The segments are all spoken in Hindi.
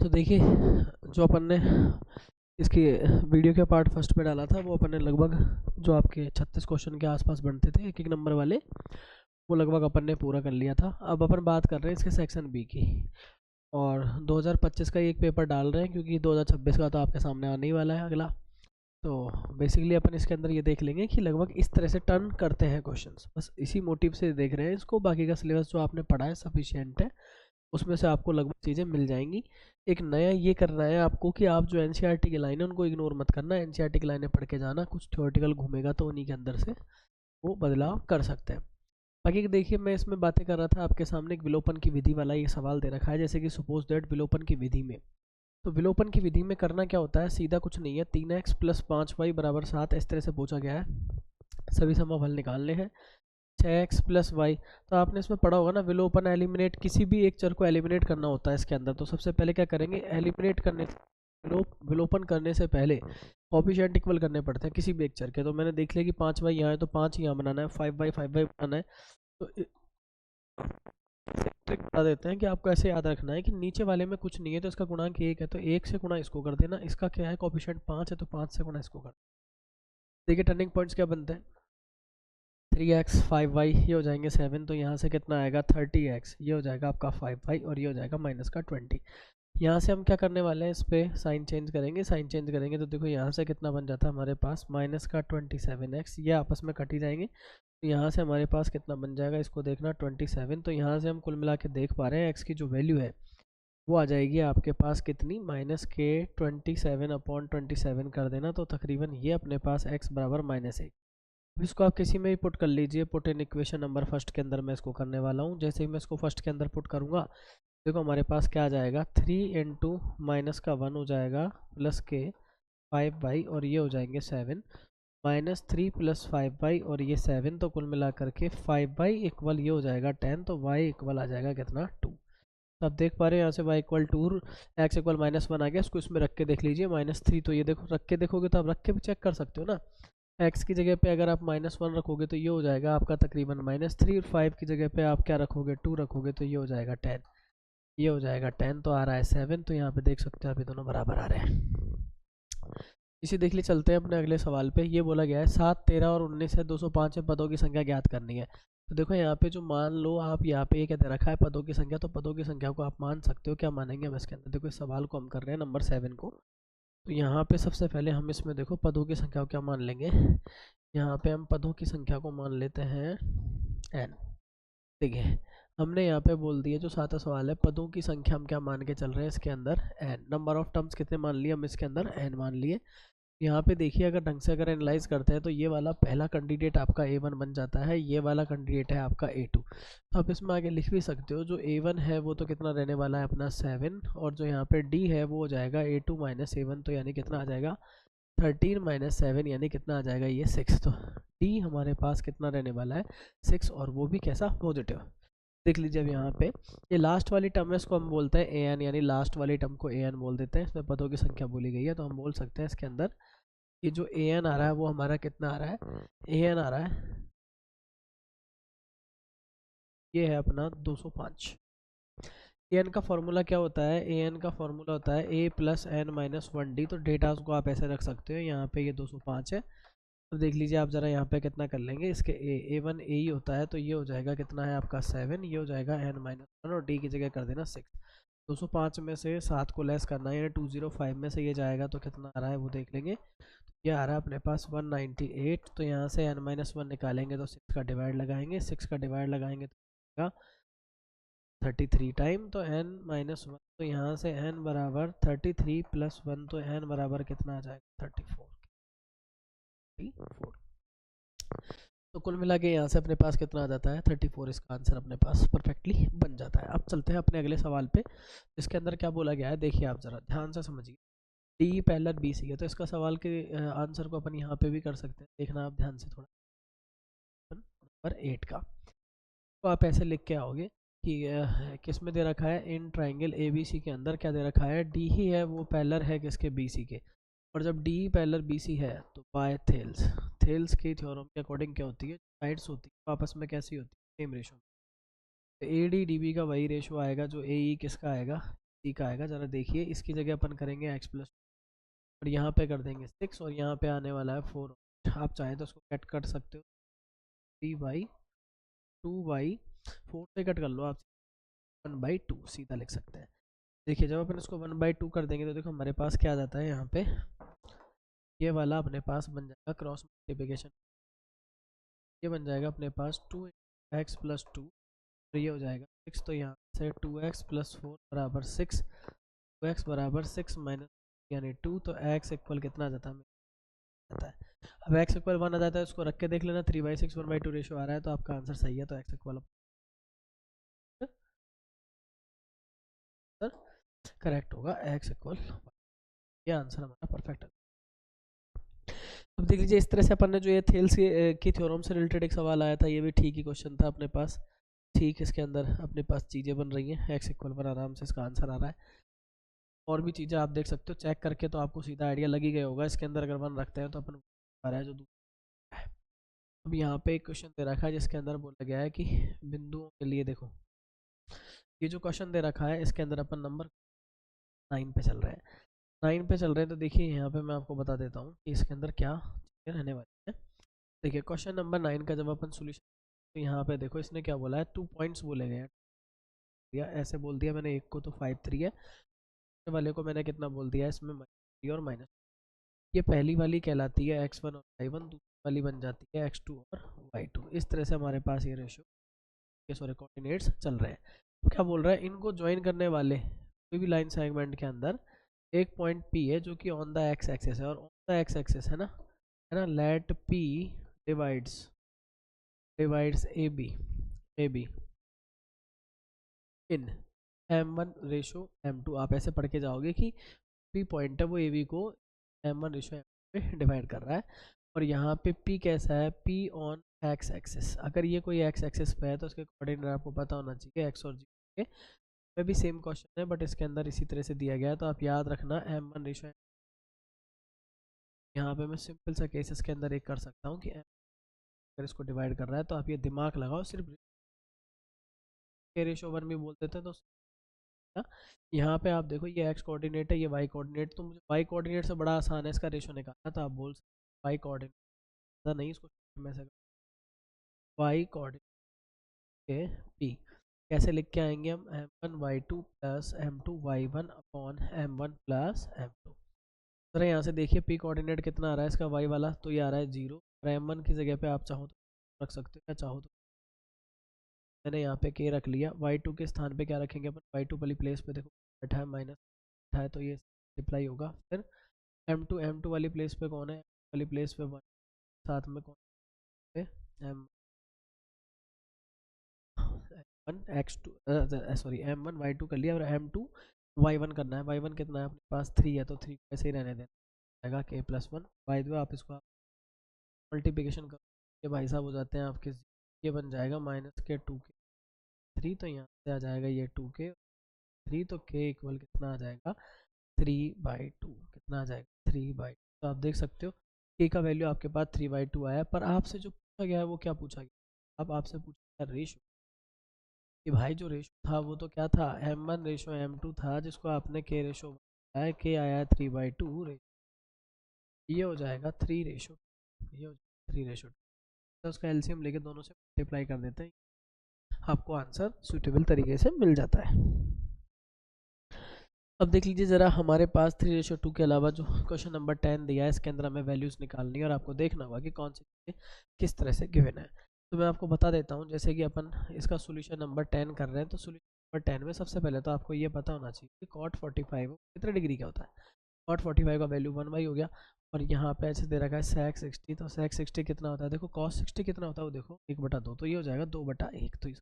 तो देखिए, जो अपन ने इसकी वीडियो के पार्ट फर्स्ट में डाला था वो अपन ने लगभग जो आपके 36 क्वेश्चन के आसपास बनते थे एक एक नंबर वाले, वो लगभग अपन ने पूरा कर लिया था। अब अपन बात कर रहे हैं इसके सेक्शन बी की, और 2025 का एक पेपर डाल रहे हैं क्योंकि 2026 का तो आपके सामने आने ही वाला है अगला। तो बेसिकली अपन इसके अंदर ये देख लेंगे कि लगभग इस तरह से टर्न करते हैं क्वेश्चंस, बस इसी मोटिव से देख रहे हैं इसको। बाकी का सिलेबस जो आपने पढ़ा है सफिशिएंट है, उसमें से आपको लगभग चीज़ें मिल जाएंगी। एक नया ये करना है आपको कि आप जो एनसीईआरटी की लाइन है उनको इग्नोर मत करना, एनसीईआरटी की लाइनें पढ़ के जाना, कुछ थ्योरेटिकल घूमेगा तो उन्हीं के अंदर से वो बदलाव कर सकते हैं। बाकी देखिए, मैं इसमें बातें कर रहा था आपके सामने एक विलोपन की विधि वाला ये सवाल दे रखा है, जैसे कि सपोज दैट विलोपन की विधि में, तो विलोपन की विधि में करना क्या होता है, सीधा कुछ नहीं है, 3x प्लस 5y बराबर 7 इस तरह से पूछा गया है। सभी समूह हल निकालने हैं। 6x प्लस वाई, तो आपने इसमें पढ़ा होगा ना, विलोपन एलिमिनेट, किसी भी एक चर को एलिमिनेट करना होता है इसके अंदर। तो सबसे पहले क्या करेंगे, एलिमिनेट करने विलोपन करने से पहले कोफिशिएंट इक्वल करने पड़ते हैं किसी भी एक चर के। तो मैंने देख लिया कि 5y यहाँ है तो 5 यहाँ बनाना है, 5y बनाना है। तो ट्रिक बता देते हैं कि आपको ऐसे याद रखना है कि नीचे वाले में कुछ नहीं है तो इसका गुणांक 1 है, तो 1 से गुणा इसको कर देना। इसका क्या है, कोफिशिएंट 5 है तो 5 से गुणा इसको कर। देखिए टर्निंग पॉइंट्स क्या बनते हैं, 3x 5y, ये हो जाएंगे 7, तो यहाँ से कितना आएगा 30x, ये हो जाएगा आपका 5y, और ये हो जाएगा माइनस का 20। यहाँ से हम क्या करने वाले हैं, इस पर साइन चेंज करेंगे। साइन चेंज करेंगे तो देखो यहाँ से कितना बन जाता है हमारे पास माइनस का 27x, ये आपस में कट ही जाएंगे। तो यहाँ से हमारे पास कितना बन जाएगा, इसको देखना 27। तो यहाँ से हम कुल मिला के देख पा रहे हैं एक्स की जो वैल्यू है वो आ जाएगी आपके पास कितनी, माइनस के 27/27 कर देना, तो तकरीबन ये अपने पास x बराबर -1। इसको आप किसी में भी पुट कर लीजिए, put in equation number first के अंदर मैं इसको करने वाला हूँ। जैसे ही मैं इसको फर्स्ट के अंदर पुट करूँगा, देखो हमारे पास क्या आ जाएगा, 3 इंटू माइनस का 1 हो जाएगा प्लस के 5y, और ये हो जाएंगे 7, -3 प्लस 5y और ये 7, तो कुल मिला करके 5y इक्वल ये हो जाएगा 10, तो y इक्वल आ जाएगा कितना 2। तो आप देख पा रहे हैं यहाँ से y इक्वल 2, x इक्वल -1 आ गया। इसको इसमें रख के देख लीजिए -3, तो ये देखो रख के देखोगे तो आप रख के भी चेक कर सकते हो ना। x की जगह पे अगर आप -1 रखोगे तो ये हो जाएगा आपका तकरीबन -3, और 5 की जगह पे आप क्या रखोगे, 2 रखोगे तो ये हो जाएगा 10, ये हो जाएगा 10, तो आ रहा है 7। तो यहाँ पे देख सकते हो अभी दोनों बराबर आ रहे हैं। इसी देख लिए चलते हैं अपने अगले सवाल पे। ये बोला गया है 7, 13 और 19 है 205 पदों की संख्या ज्ञात करनी है। तो देखो यहाँ पे जो मान लो आप, यहाँ पे ये क्या दे रखा है पदों की संख्या, तो पदों की संख्या को आप मान सकते हो। क्या मानेंगे हम इसके अंदर, देखो इस सवाल को हम कर रहे हैं नंबर 7 को। तो यहाँ पे सबसे पहले हम इसमें देखो पदों की संख्या को क्या मान लेंगे, यहाँ पे हम पदों की संख्या को मान लेते हैं n। देखिए हमने यहाँ पे बोल दिया, जो सातवां सवाल है पदों की संख्या हम क्या मान के चल रहे हैं इसके अंदर n। नंबर ऑफ टर्म्स कितने मान लिए हम इसके अंदर, n मान लिए। यहाँ पे देखिए अगर ढंग से अगर एनालाइज करते हैं तो ये वाला पहला कैंडिडेट आपका A1 बन जाता है, ये वाला कैंडिडेट है आपका A2। तो आप इसमें आगे लिख भी सकते हो, जो A1 है वो तो कितना रहने वाला है अपना 7, और जो यहाँ पे D है वो हो जाएगा A2 माइनस A1, तो यानी कितना आ जाएगा 13 माइनस 7, यानी कितना आ जाएगा ये 6। तो D हमारे पास कितना रहने वाला है 6, और वो भी कैसा, पॉजिटिव। देख लीजिए अब यहाँ पे ये लास्ट वाली टर्म है, इसको हम बोलते हैं an, यानी लास्ट वाली टर्म को an बोल देते हैं। इसमें पदों की संख्या बोली गई है, तो हम बोल सकते हैं इसके अंदर ये जो an आ रहा है वो हमारा कितना आ रहा है, an आ रहा है ये है अपना 205। an का फॉर्मूला क्या होता है, an का फॉर्मूला होता है a plus n minus 1d। तो डेटा उसको आप ऐसे रख सकते हो, यहाँ पे ये 205 है। तो देख लीजिए आप ज़रा यहाँ पे कितना कर लेंगे, इसके a1 a ही होता है, तो ये हो जाएगा कितना है आपका 7, ये हो जाएगा n-1, और d की जगह कर देना 6। 205 में से 7 को लेस करना है, यानी 205 में से ये जाएगा तो कितना आ रहा है वो देख लेंगे। ये आ रहा है अपने पास 198। तो यहाँ से n-1 निकालेंगे तो 6 का डिवाइड लगाएंगे, 6 का डिवाइड लगाएंगे तो 33 टाइम, तो n-1, तो यहाँ से n बराबर 33 प्लस 1, तो n बराबर कितना आ जाएगा 34। तो कुल मिला के यहाँ से अपने पास कितना आ जाता है 34, इसका आंसर अपने पास परफेक्टली बन जाता है। अब चलते हैं अपने अगले सवाल पे, इसके अंदर क्या बोला गया है देखिए आप ज़रा ध्यान से समझिए। डी पैरेलल बी सी है, तो इसका सवाल के आंसर को अपन यहाँ पे भी कर सकते हैं, देखना आप ध्यान से थोड़ा। नंबर 8 का तो आप ऐसे लिख के आओगे कि किस में दे रखा है, in triangle A B C के अंदर क्या दे रखा है, डी ही है वो पैरेलल है किसके, बी सी के। और जब डी पैरेलल बी सी है तो बाय थेल्स, थेल्स की थ्योरम के अकॉर्डिंग क्या होती है, साइड्स होती है आपस में कैसी होती है, सेम रेशो। तो ए डी डी बी का वही रेशो आएगा जो ए ई किसका आएगा, सी का आएगा। ज़रा देखिए, इसकी जगह अपन करेंगे x प्लस, और यहाँ पे कर देंगे 6, और यहाँ पे आने वाला है 4। आप चाहे तो उसको कट कर सकते हो, 3/2/4 से कट कर लो आप, 1/2 सीधा लिख सकते हैं। देखिए जब अपन इसको 1/2 कर देंगे तो देखो हमारे पास क्या आ जाता है, यहाँ पे ये वाला अपने पास बन जाएगा क्रॉस मल्टीप्लिकेशन, ये बन जाएगा अपने पास 2x प्लस 2, तो ये हो जाएगा 6। तो यहाँ से 2x प्लस 4 बराबर 6, 2x बराबर 6 माइनस यानी 2, तो x इक्वल कितना आ जाता है, आता है। अब x इक्वल 1 आ जाता है, उसको रख के देख लेना, 3/6 1/2 रेशियो आ रहा है, तो आपका आंसर सही है। तो x इक्वल करेक्ट होगा, x इक्वल, ये आंसर हमारा परफेक्ट है। अब देख लीजिए, इस तरह से अपन ने जो ये थेल्स की थ्योरम से रिलेटेड एक सवाल आया था, ये भी ठीक ही क्वेश्चन था अपने पास। ठीक, इसके अंदर अपने पास चीज़ें बन रही हैं, x इक्वल पर आराम से इसका आंसर आ रहा है। और भी चीज़ें आप देख सकते हो, चेक करके तो आपको सीधा आइडिया लग ही गया होगा। इसके अंदर अगर 1 रखते हैं तो अपन आ रहा है जो दूसरा है। अब यहाँ पे एक क्वेश्चन दे रखा है जिसके अंदर बोला गया है कि बिंदुओं के लिए, देखो ये जो क्वेश्चन दे रखा है इसके अंदर अपन नंबर 9 पे चल रहे हैं, 9 पे चल रहे हैं। तो देखिए यहाँ पे मैं आपको बता देता हूँ कि इसके अंदर क्या चीज़ें रहने वाली है। देखिए क्वेश्चन नंबर 9 का जब अपन सोल्यूशन, तो यहाँ पे देखो इसने क्या बोला है, 2 पॉइंट्स बोले गए हैं, या ऐसे बोल दिया मैंने, एक को तो 5 3 है, वाले को मैंने कितना बोल दिया है इसमें, -3 और -, ये पहली वाली कहलाती है x1 और y1, दूसरी वाली बन जाती है x2 और y2। इस तरह से हमारे पास ये रेशियो, ये सॉरी कोऑर्डिनेट्स चल रहे हैं। तो क्या बोल रहा है, इनको ज्वाइन करने वाले कोई भी लाइन सेगमेंट के अंदर एक पॉइंट P है जो कि ऑन द एक्स एक्सिस है, और ऑन द एक्स एक्सिस है ना, let P divides A B in m1 ratio m2। आप ऐसे पढ़ के जाओगे कि P पॉइंट है वो ए बी को m1 रेशो m2 पे डिवाइड कर रहा है, और यहाँ पे P कैसा है, P ऑन एक्स एक्सिस। अगर ये कोई एक्स एक्सिस पे है तो उसके कोऑर्डिनेट आपको पता होना चाहिए, x और g के। में भी सेम क्वेश्चन है बट इसके अंदर इसी तरह से दिया गया है, तो आप याद रखना m1 रेशो। यहाँ पे मैं सिंपल सा केसेस के अंदर एक कर सकता हूँ कि अगर इसको डिवाइड कर रहा है तो आप ये दिमाग लगाओ, सिर्फ के रेशो 1 भी बोल देते हैं। तो यहाँ पे आप देखो ये x कोऑर्डिनेट है, ये y कोऑर्डिनेट, तो मुझे y कोऑर्डिनेट से बड़ा आसान है इसका रेशो निकालना, तो आप बोल सकते y कोऑर्डिनेट नहीं, इसको में से y कोऑर्डिनेट के p कैसे लिख के आएंगे हम, m1 y2 plus m2 y1 upon m1 plus m2। जरा यहाँ से देखिए p कोऑर्डिनेट कितना आ रहा है इसका y वाला, तो ये आ रहा है 0, और m1 की जगह पे आप चाहो तो रख सकते हो, या चाहो तो मैंने यहाँ पे k रख लिया। y2 के स्थान पे क्या रखेंगे अपन, y2 वाली प्लेस पे देखो बैठा है, माइनस बैठा है, तो ये रिप्लाई होगा। फिर m2 वाली प्लेस पे कौन है, वाली प्लेस पे 1, साथ में कौन है m1 x2 sorry m1 y2 कर लिया, और m2 y1 करना है। y1 कितना है अपने पास, 3 है, तो 3 ऐसे ही रहने देना k plus 1। By the way आप इसको मल्टीप्लिकेशन करो, ये भाई साहब हो जाते हैं आपके, ये बन जाएगा -k 2k 3, तो यहाँ से आ जाएगा ये 2k 3, तो k इक्वल कितना आ जाएगा, 3/2। कितना आ जाएगा, 3/2। तो आप देख सकते हो k का वैल्यू आपके पास 3/2 आया, पर आपसे जो पूछा गया है वो क्या पूछा गया, अब आपसे पूछा गया रेशो, कि भाई जो रेशो था वो तो क्या था, m1 रेशो m2 था, जिसको आपने k रेशो बनाया, k आया 3/2, ये हो जाएगा 3 रेशो, ये हो जाएगा 3 रेशो, तो उसका एलसीएम लेके दोनों से मल्टीप्लाई कर देते हैं, आपको आंसर सुटेबल तरीके से मिल जाता है। अब देख लीजिए ज़रा, हमारे पास 3:2 के अलावा जो क्वेश्चन नंबर 10 दिया है, इसके अंदर हमें वैल्यूज़ निकालनी है और आपको देखना होगा कि कौन सी चीज़ें किस तरह से गिवन है। तो मैं आपको बता देता हूँ, जैसे कि अपन इसका सोल्यूशन नंबर 10 कर रहे हैं, तो सोल्यूशन नंबर 10 में सबसे पहले तो आपको ये पता होना चाहिए कि cot 45 कितने डिग्री का होता है। cot 45 का वैल्यू 1/, हो गया, और यहाँ पे ऐसे दे रखा है sec 60, तो sec 60 कितना होता है, देखो cos 60 कितना होता है वो देखो 1/2, तो ये हो जाएगा 2/1, तो होता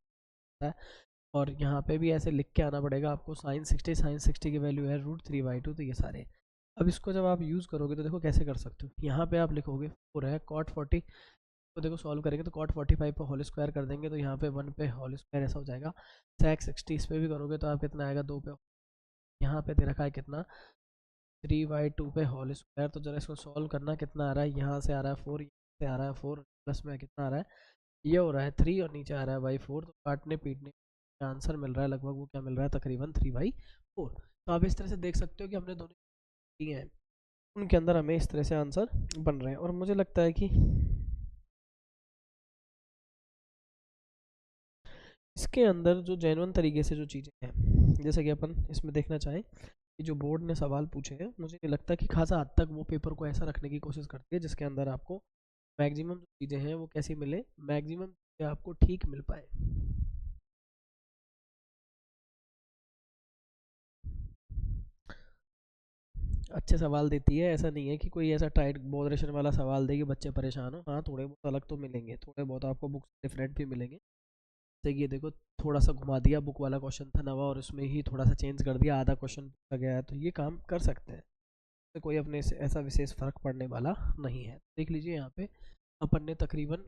है। और यहाँ पे भी ऐसे लिख के आना पड़ेगा आपको, sin 60 की वैल्यू है √3/2, तो ये सारे। अब इसको जब आप यूज़ करोगे तो देखो कैसे कर सकते हो, यहाँ पे आप लिखोगे 4 है, cot 40 तो देखो सॉल्व करेंगे तो cot 45 पे होल स्क्वायर कर देंगे, तो यहाँ पे 1 पे होल स्क्वायर ऐसा हो जाएगा। sec 60 इस पे भी करोगे तो आप कितना आएगा, 2 पे, यहाँ पे दे रखा है कितना 3/2 पे होल स्क्वायर, तो जरा इसको सॉल्व करना, कितना आ रहा है, यहाँ से आ रहा है 4, यहाँ से आ रहा है 4, प्लस में कितना आ रहा है, ये हो रहा है 3, और नीचे आ रहा है बाई 4, तो काटने पीटने आंसर मिल रहा है लगभग वो क्या मिल रहा है, तकरीबन 3/4। तो आप इस तरह से देख सकते हो कि हमने दोनों दिए हैं, उनके अंदर हमें इस तरह से आंसर बन रहे हैं। और मुझे लगता है कि इसके अंदर जो जेन्युइन तरीके से जो चीज़ें हैं, जैसे कि अपन इसमें देखना चाहें कि जो बोर्ड ने सवाल पूछे हैं, मुझे नहीं लगता कि खासा हद तक वो पेपर को ऐसा रखने की कोशिश करती है जिसके अंदर आपको मैक्सिमम जो चीज़ें हैं वो कैसी मिले, मैक्सिमम चीज़ें आपको ठीक मिल पाए। अच्छे सवाल देती है, ऐसा नहीं है कि कोई ऐसा टाइट बॉदरेशन वाला सवाल दे कि बच्चे परेशान हो। हाँ, थोड़े बहुत अलग तो मिलेंगे, थोड़े बहुत आपको बुक डिफरेंट भी मिलेंगे। जैसे कि ये देखो, थोड़ा सा घुमा दिया, बुक वाला क्वेश्चन था नवा और उसमें ही थोड़ा सा चेंज कर दिया, आधा क्वेश्चन पूछा गया है, तो ये काम कर सकते हैं, तो कोई अपने से ऐसा विशेष फ़र्क पड़ने वाला नहीं है। देख लीजिए यहाँ पे अपन ने तकरीबन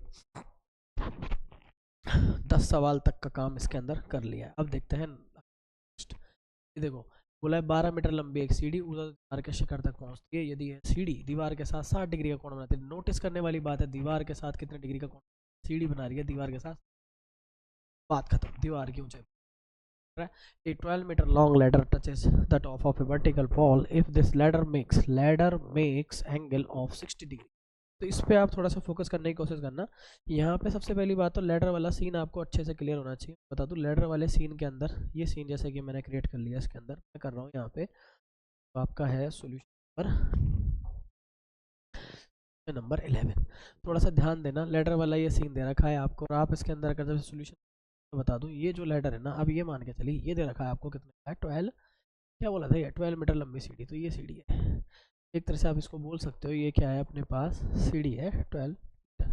10 सवाल तक का काम इसके अंदर कर लिया है। अब देखते हैं next। ये देखो, बोला है 12 मीटर लंबी एक सीढ़ी ऊर्ध्वाधर दीवार के शिखर तक पहुंचती है यदि यह सीढ़ी दीवार के साथ 60 डिग्री का कोण बनाती है। नोटिस करने वाली बात है, दीवार के साथ कितने डिग्री का कोण सीढ़ी बना रही है दीवार के साथ, बात खत्म। दीवार की ऊंचाई, a 12 meter long ladder touches the top of a vertical wall if this ladder makes angle of 60 degree। तो इस पे आप थोड़ा सा फोकस करने की कोशिश करना। यहाँ पे सबसे पहली बात तो लेडर वाला सीन आपको अच्छे से क्लियर होना चाहिए। बता दूँ, लेडर वाले सीन के अंदर ये सीन जैसे कि मैंने क्रिएट कर लिया, इसके अंदर मैं कर रहा हूँ यहाँ पे, तो आपका है सोल्यूशन नंबर 11। थोड़ा सा ध्यान देना, लेडर वाला ये सीन दे रखा है आपको, और आप इसके अंदर अगर जब सोल्यूशन बता दूँ, ये जो लेडर है ना, अब ये मान के चलिए ये दे रखा है आपको कितने का है, 12, क्या बोला था ये, 12 मीटर लंबी सीढ़ी, तो ये सीढ़ी है। एक तरह से आप इसको बोल सकते हो ये क्या है, अपने पास सीढ़ी है 12 मीटर,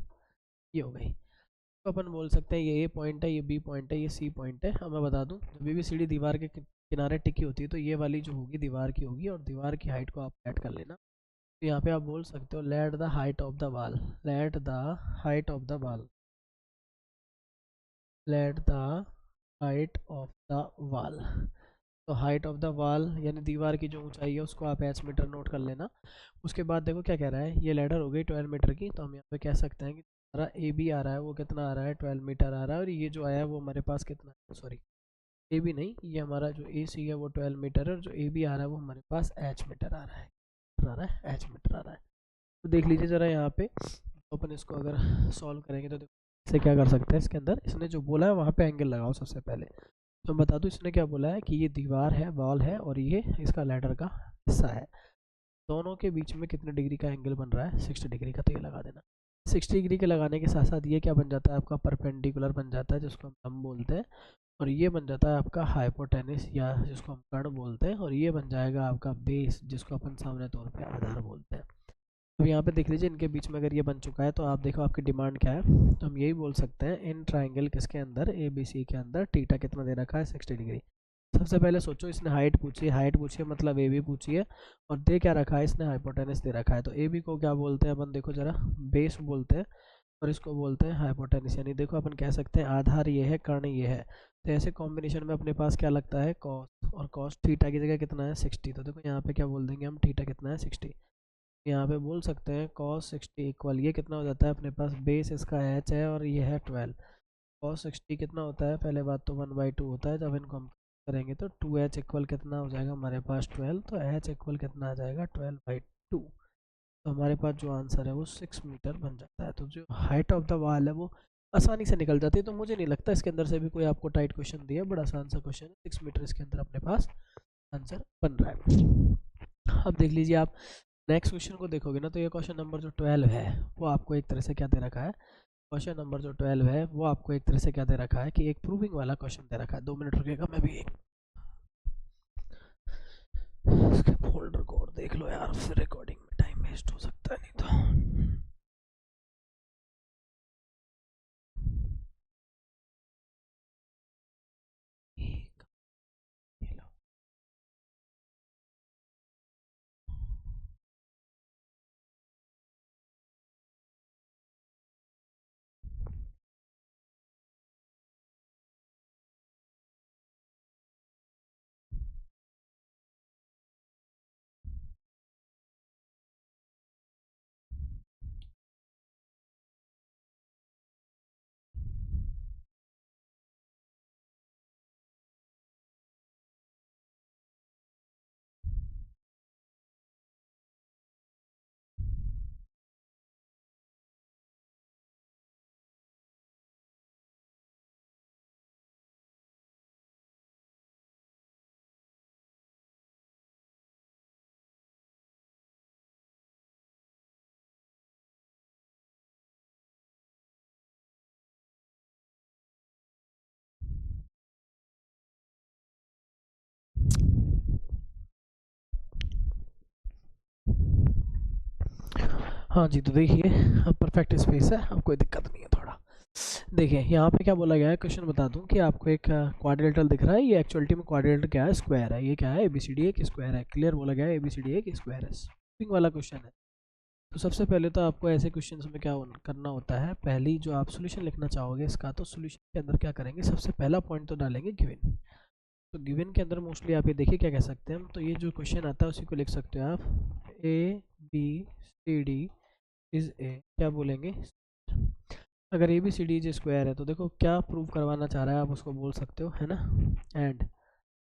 ये हो गई। तो अपन बोल सकते हैं ये ए पॉइंट है, ये बी पॉइंट है, ये सी पॉइंट है। अब मैं बता दूं, जब भी सीढ़ी दीवार के किनारे टिकी होती है तो ये वाली जो होगी दीवार की होगी, और दीवार की हाइट को आप ऐड कर लेना। तो यहाँ पे आप बोल सकते हो let the height of the wall, let the height of the wall, let the height of the wall. तो हाइट ऑफ द वॉल यानी दीवार की जो ऊंचाई है उसको आप एच मीटर नोट कर लेना। उसके बाद देखो क्या कह रहा है, ये लेडर हो गई 12 मीटर की, तो हम यहाँ पे कह सकते हैं कि हमारा ए बी आ रहा है वो कितना आ रहा है, 12 मीटर आ रहा है, और ये जो आया है वो हमारे पास कितना है, सॉरी ए बी नहीं, ये हमारा जो ए सी है वो 12 मीटर है, और जो ए बी आ रहा है वो हमारे पास एच मीटर आ रहा है, आ रहा है एच मीटर आ रहा है। तो देख लीजिए ज़रा यहाँ पे, तो अपन इसको अगर सॉल्व करेंगे तो देखो से क्या कर सकते हैं, इसके अंदर इसने जो बोला है वहाँ पे एंगल लगाओ सबसे पहले। तो मैं बता दूँ इसने क्या बोला है कि ये दीवार है, वॉल है, और ये इसका लैडर का हिस्सा है, दोनों के बीच में कितने डिग्री का एंगल बन रहा है, 60 डिग्री का, तो ये लगा देना। 60 डिग्री के लगाने के साथ साथ ये क्या बन जाता है आपका, परपेंडिकुलर बन जाता है, जिसको हम लंब बोलते हैं, और ये बन जाता है आपका हाइपोटेनिस या जिसको हम कर्ण बोलते हैं, और ये बन जाएगा आपका बेस जिसको अपन सामान्य तौर पे आधार बोलते हैं। तो यहाँ पे देख लीजिए इनके बीच में अगर ये बन चुका है तो आप देखो आपकी डिमांड क्या है, तो हम यही बोल सकते हैं इन ट्राइंगल किसके अंदर, ए बी सी के अंदर थीटा कितना दे रखा है, 60 डिग्री। सबसे पहले सोचो, इसने हाइट पूछी है मतलब ए बी पूछी है, और दे क्या रखा है, इसने हाइपोटेनस दे रखा है। तो ए बी को क्या बोलते हैं अपन, देखो जरा, बेस बोलते हैं, और इसको बोलते हैं हाइपोटेनस, यानी देखो अपन कह सकते हैं आधार ये है, कर्ण ये है। तो ऐसे कॉम्बिनेशन में अपने पास क्या लगता है, कॉस, और कॉस थीटा की जगह कितना है, 60। तो देखो यहाँ पे क्या बोल देंगे हम, थीटा कितना है, 60। यहाँ पे बोल सकते हैं कॉस 60 इक्वल, ये कितना हो जाता है अपने पास, बेस इसका एच है और ये है 12। कॉस 60 कितना होता है, पहले बात तो 1/2 होता है, जब इनको हम करेंगे तो 2h इक्वल कितना हो जाएगा हमारे पास 12, तो h इक्वल कितना आ जाएगा 12/2। तो हमारे पास जो आंसर है वो 6 मीटर बन जाता है। तो जो हाइट ऑफ द वॉल है वो आसानी से निकल जाती है। तो मुझे नहीं लगता इसके अंदर से भी कोई आपको टाइट क्वेश्चन दिया, बड़ा आसान सा क्वेश्चन है, 6 मीटर इसके अंदर अपने पास आंसर बन रहा है। अब देख लीजिए आप नेक्स्ट क्वेश्चन को देखोगे ना, तो ये क्वेश्चन नंबर जो 12 है वो आपको एक तरह से क्या दे रखा है, क्वेश्चन नंबर जो 12 है वो आपको एक तरह से क्या दे रखा है कि एक प्रूविंग वाला क्वेश्चन दे रखा है। 2 मिनट रुकेगा, मैं भी इसके फोल्डर को और देख लो यार, फिर रिकॉर्डिंग में टाइम वेस्ट हो सकता है नहीं तो। ये लो। हाँ जी, तो देखिए अब परफेक्ट स्पेस है, अब कोई दिक्कत नहीं है थोड़ा। देखिए यहाँ पे क्या बोला गया है, क्वेश्चन बता दूं कि आपको एक क्वाड्रिलेटरल दिख रहा है, ये एक्चुअलिटी में क्वाड्रिलेटरल क्या है, स्क्वायर है। ये क्या है, एबीसीडी एक स्क्वायर है। क्लियर बोला गया है, एबीसीडी एक स्क्वायर है, स्विंग वाला क्वेश्चन है। तो सबसे पहले तो आपको ऐसे क्वेश्चन में क्या करना होता है, पहली जो आप सोल्यूशन लिखना चाहोगे इसका, तो सोल्यूशन के अंदर क्या करेंगे, सबसे पहला पॉइंट तो डालेंगे गिवन। तो गिवन के अंदर मोस्टली आप ये देखिए क्या कह सकते हैं हम, तो ये जो क्वेश्चन आता है उसी को लिख सकते हो आप, A B C D is a, क्या बोलेंगे, अगर A B C D is square है तो देखो क्या प्रूव करवाना चाह रहा है आप उसको बोल सकते हो, है ना।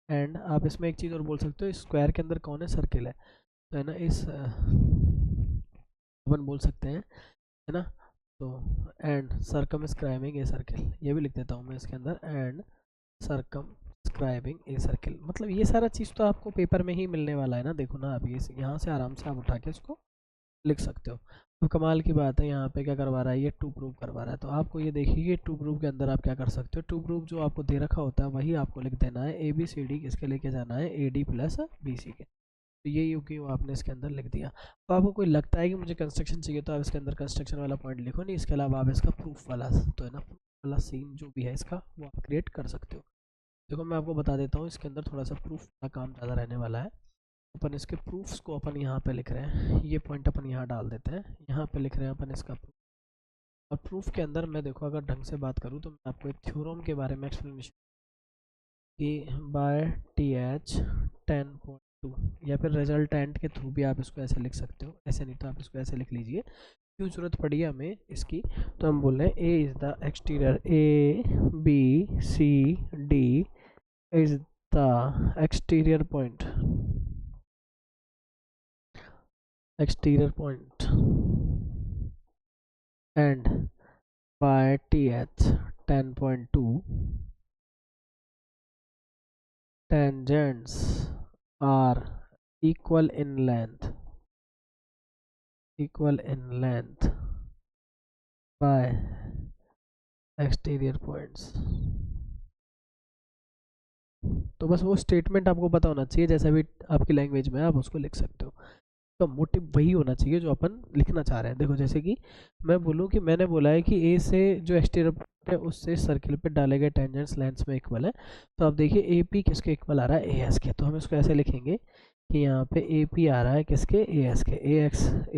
एंड आप इसमें एक चीज़ और बोल सकते हो, स्क्वायर के अंदर कौन है, सर्किल है, तो है ना, इस अपन बोल सकते हैं, है ना। तो एंड सरकमस्क्राइबिंग ए सर्किल, ये भी लिख देता हूँ मैं इसके अंदर, एंड सरकमस्क्राइबिंग ए सर्किल। मतलब ये सारा चीज़ तो आपको पेपर में ही मिलने वाला है ना, देखो ना आप ये यहाँ से आराम से आप उठा के इसको लिख सकते हो। तो कमाल की बात है, यहाँ पे क्या करवा रहा है, ये टू प्रूफ करवा रहा है। तो आपको ये देखिए टू प्रूफ के अंदर आप क्या कर सकते हो, टू प्रूफ जो आपको दे रखा होता है वही आपको लिख देना है, ए बी सी डी किसके लेके जाना है, A D plus B C के। तो ये यू की आपने इसके अंदर लिख दिया। तो आपको कोई लगता है कि मुझे कंस्ट्रक्शन चाहिए तो आप इसके अंदर कंस्ट्रक्शन वाला पॉइंट लिखो नहीं, इसके अलावा आप इसका प्रूफ वाला, तो है ना, प्रूफ वाला सीन जो भी है इसका वो आप क्रिएट कर सकते हो। देखो मैं आपको बता देता हूँ, इसके अंदर थोड़ा सा प्रूफ का काम ज़्यादा रहने वाला है। अपन इसके प्रूफ्स को अपन यहाँ पे लिख रहे हैं, ये पॉइंट अपन यहाँ डाल देते हैं, यहाँ पे लिख रहे हैं अपन इसका प्रूफ। और प्रूफ के अंदर मैं देखो अगर ढंग से बात करूँ तो मैं आपको एक थ्योरम के बारे में एक्सप्लेनेशन कि बाय टी एच 10.2, या फिर रिजल्टेंट के थ्रू भी आप इसको ऐसे लिख सकते हो, ऐसे नहीं तो आप इसको ऐसे लिख लीजिए। क्यों जरूरत पड़ी है हमें इसकी, तो हम बोल रहे हैं A is the exterior, A B C D is the exterior point, exterior point, and by th 10.2 tangents are equal in length by exterior points। तो बस वो स्टेटमेंट आपको पता होना चाहिए, जैसा भी आपकी लैंग्वेज में आप उसको लिख सकते हो। तो मोटिव वही होना चाहिए जो अपन लिखना चाह रहे हैं। देखो जैसे कि मैं बोलूँ कि मैंने बोला है कि ए से जो एक्सटीरियर है उससे सर्किल पे डाले गए टेंजेंट्स लेंथ्स में इक्वल है। तो आप देखिए ए पी किसके इक्वल आ रहा है, ए एस के। तो हम इसको ऐसे लिखेंगे कि यहाँ पे ए पी आ रहा है किसके, ए एस के, ए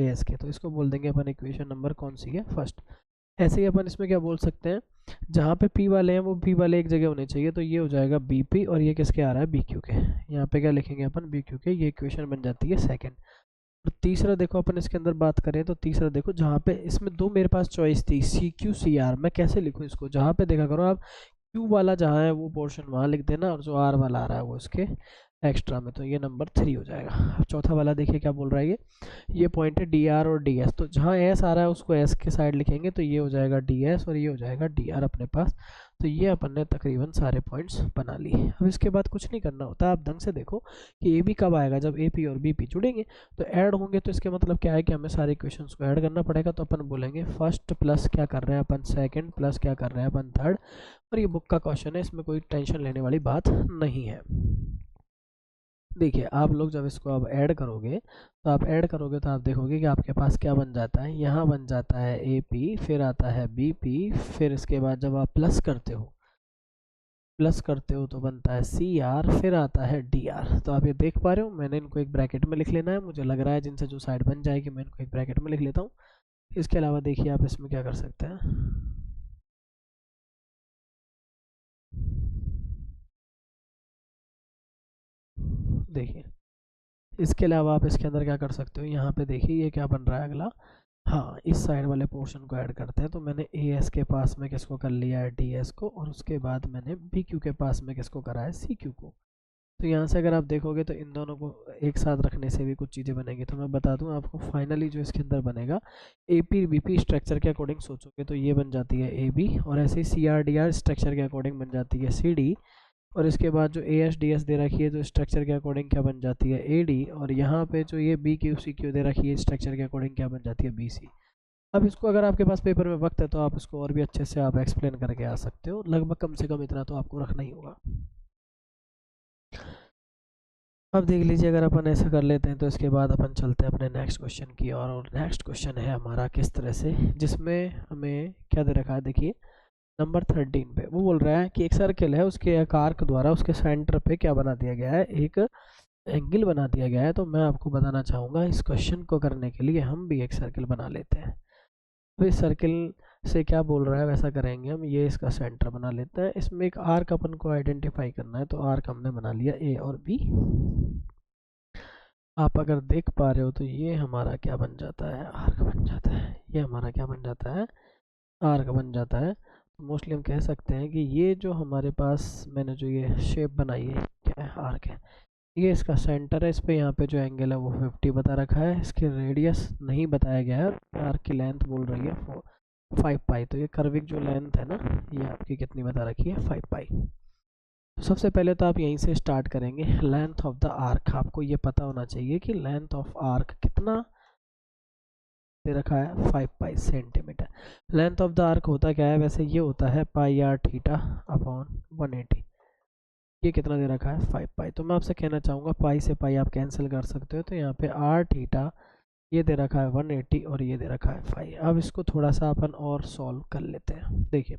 एस के। तो इसको बोल देंगे अपन इक्वेशन नंबर कौन सी है, फर्स्ट। ऐसे ही अपन इसमें क्या बोल सकते हैं, जहाँ पे पी वाले हैं वो पी वाले एक जगह होने चाहिए, तो ये हो जाएगा बी पी, और ये किसके आ रहा है, बी क्यू के। यहाँ पे क्या लिखेंगे अपन, बी क्यू के। ये इक्वेशन बन जाती है सेकंड। और तीसरा देखो अपन इसके अंदर बात करें तो तीसरा देखो, जहाँ पे इसमें दो मेरे पास चॉइस थी, सी क्यू सी आर, मैं कैसे लिखूँ इसको, जहाँ पे देखा करो आप क्यू वाला जहाँ है वो पोर्शन वहाँ लिख देना, और जो आर वाला आ रहा है वो इसके एक्स्ट्रा में, तो ये नंबर 3 हो जाएगा। अब चौथा वाला देखिए क्या बोल रहा है, ये पॉइंट है डी आर और डी एस। तो जहाँ एस आ रहा है उसको एस के साइड लिखेंगे, तो ये हो जाएगा डी एस और ये हो जाएगा डी आर अपने पास। तो ये अपन ने तकरीबन सारे पॉइंट्स बना लिए। अब इसके बाद कुछ नहीं करना होता, आप ढंग से देखो कि ए बी कब आएगा, जब ए पी और बी पी जुड़ेंगे तो ऐड होंगे। तो इसके मतलब क्या है कि हमें सारे इक्वेशंस को ऐड करना पड़ेगा। तो अपन बोलेंगे फर्स्ट प्लस क्या कर रहे हैं अपन सेकंड, प्लस क्या कर रहे हैं अपन थर्ड। और ये बुक का क्वेश्चन है, इसमें कोई टेंशन लेने वाली बात नहीं है। देखिए आप लोग जब इसको अब ऐड करोगे तो आप देखोगे कि आपके पास क्या बन जाता है, यहाँ बन जाता है ए पी, फिर आता है बी पी, फिर इसके बाद जब आप प्लस करते हो तो बनता है सी आर, फिर आता है डी आर। तो आप ये देख पा रहे हो, मैंने इनको एक ब्रैकेट में लिख लेना है, मुझे लग रहा है जिनसे जो साइड बन जाएगी मैं इनको एक ब्रैकेट में लिख लेता हूँ। इसके अलावा देखिए आप इसमें क्या कर सकते हैं, देखिए इसके अलावा आप इसके अंदर क्या कर सकते हो, यहाँ पे देखिए ये क्या बन रहा है अगला, हाँ इस साइड वाले पोर्शन को ऐड करते हैं। तो मैंने ए एस के पास में किसको कर लिया है, डी एस को, और उसके बाद मैंने बी क्यू के पास में किसको करा है, सी क्यू को। तो यहाँ से अगर आप देखोगे तो इन दोनों को एक साथ रखने से भी कुछ चीज़ें बनेंगी। तो मैं बता दूँ आपको, फाइनली जो इसके अंदर बनेगा A P B P structure के अकॉर्डिंग सोचोगे तो ये बन जाती है ए बी, और ऐसे ही c r d r structure के अकॉर्डिंग बन जाती है सी डी। और इसके बाद जो ए एस डी एस दे रखी है तो स्ट्रक्चर के अकॉर्डिंग क्या बन जाती है, ए डी। और यहाँ पे जो ये बी क्यू सी क्यू दे रखी है स्ट्रक्चर के अकॉर्डिंग क्या बन जाती है, बी सी। अब इसको अगर आपके पास पेपर में वक्त है तो आप इसको और भी अच्छे से आप एक्सप्लेन करके आ सकते हो, लगभग कम से कम इतना तो आपको रखना ही होगा। अब देख लीजिए, अगर अपन ऐसा कर लेते हैं तो इसके बाद अपन चलते हैं अपने नेक्स्ट क्वेश्चन की और नेक्स्ट क्वेश्चन है हमारा किस तरह से, जिसमें हमें क्या दे रखा है, देखिए नंबर 13 पे वो बोल रहा है कि एक सर्किल है, उसके एक आर्क द्वारा उसके सेंटर पे क्या बना दिया गया है, एक एंगल बना दिया गया है। तो मैं आपको बताना चाहूँगा, इस क्वेश्चन को करने के लिए हम भी एक सर्किल बना लेते हैं। तो इस सर्किल से क्या बोल रहा है वैसा करेंगे हम, ये इसका सेंटर बना लेते हैं, इसमें एक आर्क अपन को आइडेंटिफाई करना है। तो आर्क हमने बना लिया ए और बी। आप अगर देख पा रहे हो तो ये हमारा क्या बन जाता है, आर्क बन जाता है। ये हमारा क्या बन जाता है, आर्क बन जाता है। मोस्टली हम कह सकते हैं कि ये जो हमारे पास मैंने जो ये शेप बनाई है क्या है, आर्क है। ये इसका सेंटर है, इस पे यहाँ पे जो एंगल है वो 50 बता रखा है, इसके रेडियस नहीं बताया गया है। आर्क की लेंथ बोल रही है 5 पाई। तो ये कर्विक जो लेंथ है ना, ये आपकी कितनी बता रखी है, 5 पाई। तो सबसे पहले तो आप यहीं से स्टार्ट करेंगे। लेंथ ऑफ द आर्क, आपको ये पता होना चाहिए कि लेंथ ऑफ आर्क कितना दे रखा है, 5 पाई centimetre. Length of the arc होता क्या है वैसे, ये होता है पाई आर थीटा अपॉन 180। ये कितना दे रखा है, 5 पाई। तो मैं आपसे कहना चाहूँगा पाई से पाई आप कैंसिल कर सकते हो, तो यहाँ पे आर थीटा ये दे रखा है 180 और ये दे रखा है 5। अब इसको थोड़ा सा अपन और सॉल्व कर लेते हैं। देखिए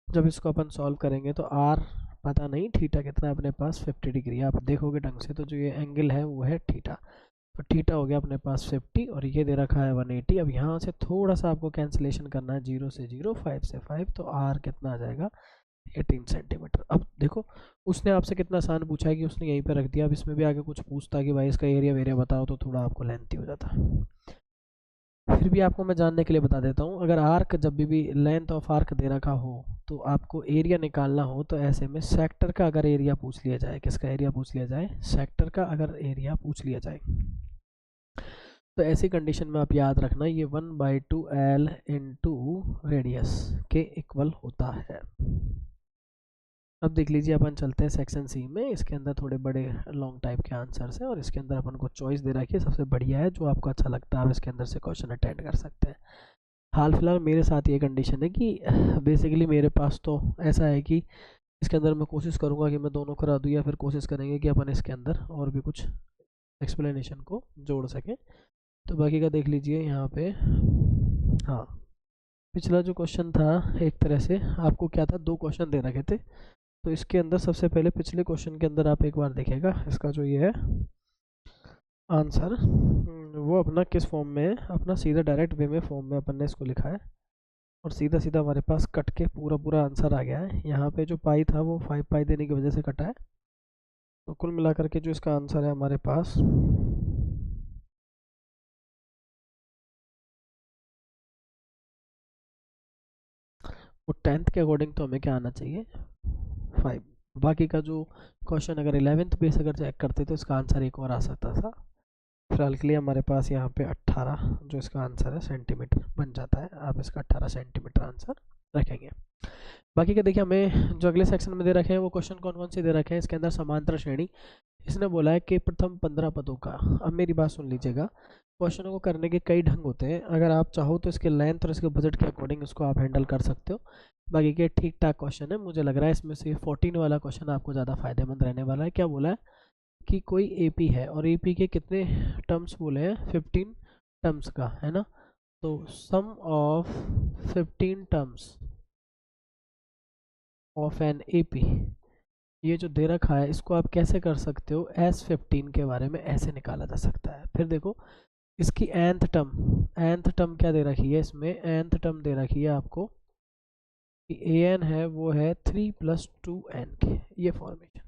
जब इसको अपन सॉल्व करेंगे तो आर पता नहीं, थीटा कितना है अपने पास, 50 डिग्री। आप देखोगे ढंग से तो जो ये एंगल है वो है थीटा। तो थीटा हो गया अपने पास 50 और ये दे रखा है 180। अब यहाँ से थोड़ा सा आपको कैंसिलेशन करना है, 0 से 0, 5 से 5, तो आर कितना आ जाएगा, 18 सेंटीमीटर। अब देखो उसने आपसे कितना आसान पूछा है कि उसने यहीं पे रख दिया। अब इसमें भी आगे कुछ पूछता कि भाई इसका एरिया वेरिया बताओ तो थोड़ा आपको लेंथी हो जाता। फिर भी आपको मैं जानने के लिए बता देता हूँ, अगर आर्क जब भी लेंथ ऑफ आर्क दे रखा हो तो आपको एरिया निकालना हो तो ऐसे में सेक्टर का अगर एरिया पूछ लिया जाए, किसका एरिया पूछ लिया जाए, सेक्टर का अगर एरिया पूछ लिया जाए, तो ऐसी कंडीशन में आप याद रखना ये 1/2 L इंटू रेडियस के इक्वल होता है। अब देख लीजिए अपन चलते हैं सेक्शन सी में। इसके अंदर थोड़े बड़े लॉन्ग टाइप के आंसर्स हैं और इसके अंदर अपन को चॉइस दे रखी है, सबसे बढ़िया है जो आपको अच्छा लगता है आप इसके अंदर से क्वेश्चन अटेंड कर सकते हैं। हाल फिलहाल मेरे साथ ये कंडीशन है कि बेसिकली मेरे पास तो ऐसा है कि इसके अंदर मैं कोशिश करूँगा कि मैं दोनों करा दूँ, या फिर कोशिश करेंगे कि अपन इसके अंदर और भी कुछ एक्सप्लेनेशन को जोड़ सकें। तो बाकी का देख लीजिए यहाँ पे। हाँ, पिछला जो क्वेश्चन था एक तरह से आपको क्या था, 2 क्वेश्चन दे रखे थे। तो इसके अंदर सबसे पहले पिछले क्वेश्चन के अंदर आप एक बार देखिएगा, इसका जो ये है आंसर वो अपना किस फॉर्म में है, अपना सीधा डायरेक्ट वे में फॉर्म में अपन ने इसको लिखा है और सीधा सीधा हमारे पास कट के पूरा पूरा आंसर आ गया है। यहाँ पे जो पाई था वो 5 पाई देने की वजह से कटा है। तो कुल मिलाकर के जो इसका आंसर है हमारे पास, वो 10th के अकॉर्डिंग तो हमें क्या आना चाहिए, 5। बाकी का जो क्वेश्चन अगर 11th बेस अगर चेक करते तो इसका आंसर एक और आ सकता था। फिलहाल के लिए हमारे पास यहाँ पे 18 जो इसका आंसर है सेंटीमीटर बन जाता है। आप इसका 18 सेंटीमीटर आंसर रखेंगे। बाकी का देखिए हमें जो अगले सेक्शन में दे रखे हैं वो क्वेश्चन कौन कौन से दे रखे हैं। इसके अंदर समांतर श्रेणी, इसने बोला है कि प्रथम 15 पदों का। अब मेरी बात सुन लीजिएगा, क्वेश्चनों को करने के कई ढंग होते हैं। अगर आप चाहो तो इसके लेंथ और इसके बजट के अकॉर्डिंग इसको आप हैंडल कर सकते हो। बाकी के ठीक ठाक क्वेश्चन है। मुझे लग रहा है इसमें से 14 वाला क्वेश्चन आपको ज़्यादा फायदेमंद रहने वाला है। क्या बोला है कि कोई एपी है और एपी के कितने टर्म्स बोले हैं, 15 टर्म्स का है ना। तो sum of 15 terms of an AP, ये जो दे रखा है इसको आप कैसे कर सकते हो, S15 के बारे में ऐसे निकाला जा सकता है। फिर देखो इसकी nth टर्म क्या दे रखी है, इसमें nth टर्म दे रखी है आपको कि an है वो है 3 + 2n के, ये फॉर्मेशन।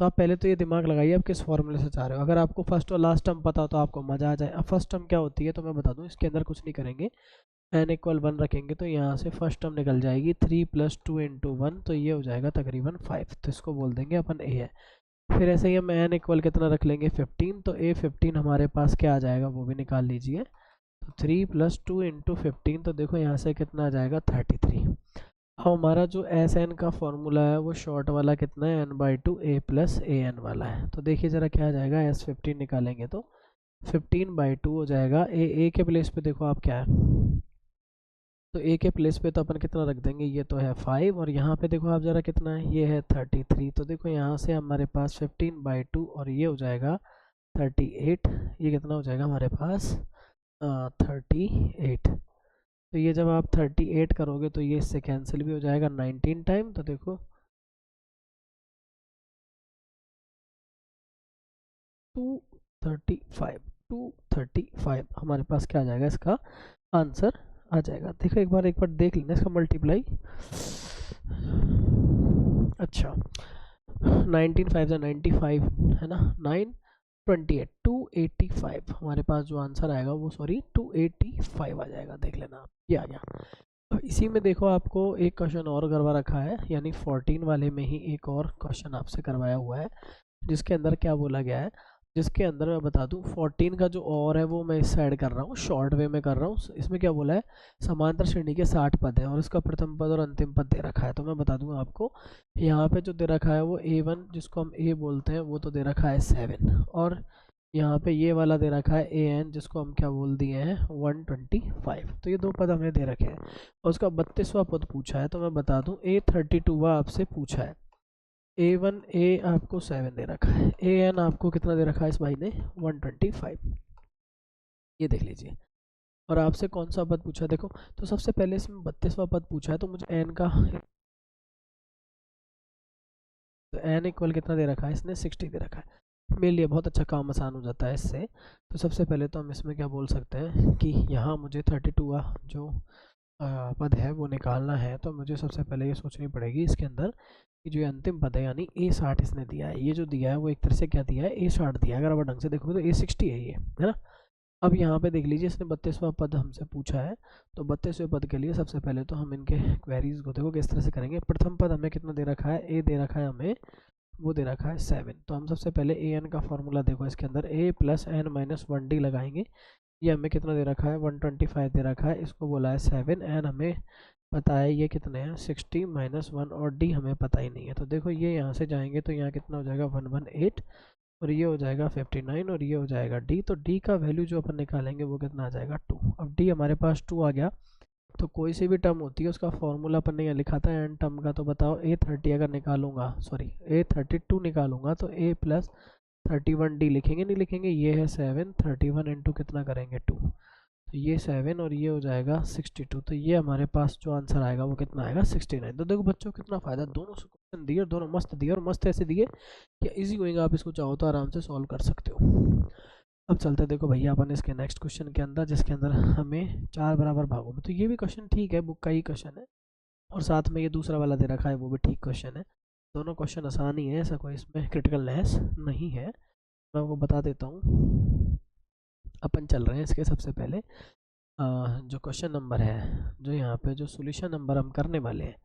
तो आप पहले तो ये दिमाग लगाइए आप किस फॉर्मूले से चाह रहे हो। अगर आपको फर्स्ट और लास्ट टर्म पता हो तो आपको मज़ा आ जाए। अब फर्स्ट टर्म क्या होती है तो मैं बता दूं, इसके अंदर कुछ नहीं करेंगे, n = 1 रखेंगे तो यहाँ से फर्स्ट टर्म निकल जाएगी 3 + 2 × 1, तो ये हो जाएगा तकरीबन 5। तो इसको बोल देंगे अपन a है। फिर ऐसे ही हम n = कितना रख लेंगे, 15। तो a15 हमारे पास क्या आ जाएगा वो भी निकाल लीजिए। तो 3 + 2 × 15, तो देखो यहाँ से कितना आ जाएगा, 33। अब हमारा जो एस एन का फॉर्मूला है वो शॉर्ट वाला कितना है, n/2 a + an वाला है। तो देखिए ज़रा क्या आ जाएगा, S15 निकालेंगे तो 15/2 हो जाएगा। ए के प्लेस पे देखो आप क्या है, तो ए के प्लेस पे तो अपन कितना रख देंगे, ये तो है 5 और यहाँ पे देखो आप ज़रा कितना है, ये है 33। तो देखो यहाँ से हमारे पास 15/2 और ये हो जाएगा 38। ये कितना हो जाएगा हमारे पास 38। तो ये जब आप 38 करोगे तो ये इससे कैंसिल भी हो जाएगा 19 टाइम। तो देखो 235 हमारे पास क्या आ जाएगा, इसका आंसर आ जाएगा। देखो एक बार देख लेना इसका मल्टीप्लाई। अच्छा 19 5 95 है ना, 928 285 हमारे पास जो आंसर आएगा वो, सॉरी 285 आ जाएगा। देख लेना आप, ये आ गया। तो इसी में देखो आपको एक क्वेश्चन और करवा रखा है, यानी 14 वाले में ही एक और क्वेश्चन आपसे करवाया हुआ है, जिसके अंदर क्या बोला गया है, जिसके अंदर मैं बता दूं 14 का जो और है वो मैं इस साइड कर रहा हूँ, शॉर्ट वे में कर रहा हूँ। इसमें क्या बोला है, समांतर श्रेणी के 60 पद हैं और इसका प्रथम पद और अंतिम पद दे रखा है। तो मैं बता दूं आपको, यहाँ पे जो दे रखा है वो A1 जिसको हम A बोलते हैं वो तो दे रखा है 7, और यहाँ पे ये वाला दे रखा है AN जिसको हम क्या बोल दिए हैं 125। तो ये दो पद हमें दे रखे हैं और उसका 32वां पद पूछा है। तो मैं बता दूं A32 आपसे पूछा है। A1 A आपको 7 दे रखा है, AN आपको कितना दे रखा है इस भाई ने 125। ये देख लीजिए। और आपसे कौन सा पद पूछा है, देखो तो सबसे पहले इसमें 32वां पद पूछा है, तो मुझे N का, तो N इक्वल कितना दे रखा है इसने 60 दे रखा है। मेरे लिए बहुत अच्छा काम आसान हो जाता है इससे। तो सबसे पहले तो हम इसमें क्या बोल सकते हैं कि यहाँ मुझे 32वां जो पद है वो निकालना है। तो मुझे सबसे पहले ये सोचनी पड़ेगी इसके अंदर कि जो ये अंतिम पद है यानी A60 इसने दिया है, ये जो दिया है वो एक तरह से क्या दिया है A60 दिया है। अगर आप ढंग से देखोगे तो A60 है ये, है ना। अब यहाँ पे देख लीजिए इसने 32वां पद हमसे पूछा है, तो 32वें पद के लिए सबसे पहले तो हम इनके क्वेरीज को देखो किस तरह से करेंगे। प्रथम पद हमें कितना दे रखा है, A दे रखा है हमें, वो दे रखा है 7। तो हम सबसे पहले AN का फॉर्मूला देखो, इसके अंदर A + N - 1D लगाएंगे। ये हमें कितना दे रखा है 125 दे रखा है, इसको बोला है 7। N हमें पता है ये कितने हैं 60 - 1 और D हमें पता ही नहीं है। तो देखो ये यहाँ से जाएंगे तो यहाँ कितना हो जाएगा 118 और ये हो जाएगा 59 और ये हो जाएगा D। तो D का वैल्यू जो अपन निकालेंगे वो कितना आ जाएगा 2। अब D हमारे पास 2 आ गया। तो कोई सी भी टर्म होती है उसका फॉर्मूला अपन ने यहाँ लिखा था एन टर्म का। तो बताओ A30 अगर निकालूंगा, सॉरी A32 निकालूंगा तो A + 31D लिखेंगे, नहीं लिखेंगे। ये है 7, 31 इंटू कितना करेंगे 2, तो ये 7 और ये हो जाएगा 62। तो ये हमारे पास जो आंसर आएगा वो कितना आएगा 69। तो देखो बच्चों कितना फ़ायदा, दोनों से क्वेश्चन दिए, दोनों मस्त दिए और मस्त ऐसे दिए कि इजी गोइंग आप इसको चाहो तो आराम से सॉल्व कर सकते हो। अब चलते देखो भैया अपन इसके नेक्स्ट क्वेश्चन के अंदर, जिसके अंदर हमें 4 बराबर भागों में, तो ये भी क्वेश्चन ठीक है, बुक का ही क्वेश्चन है और साथ में ये दूसरा वाला दे रखा है वो भी ठीक क्वेश्चन है। दोनों क्वेश्चन आसान ही है, ऐसा कोई इसमें क्रिटिकलनेस नहीं है। मैं वो बता देता हूँ। अपन चल रहे हैं इसके सबसे पहले जो क्वेश्चन नंबर है, जो यहाँ पे जो सोल्यूशन नंबर हम करने वाले हैं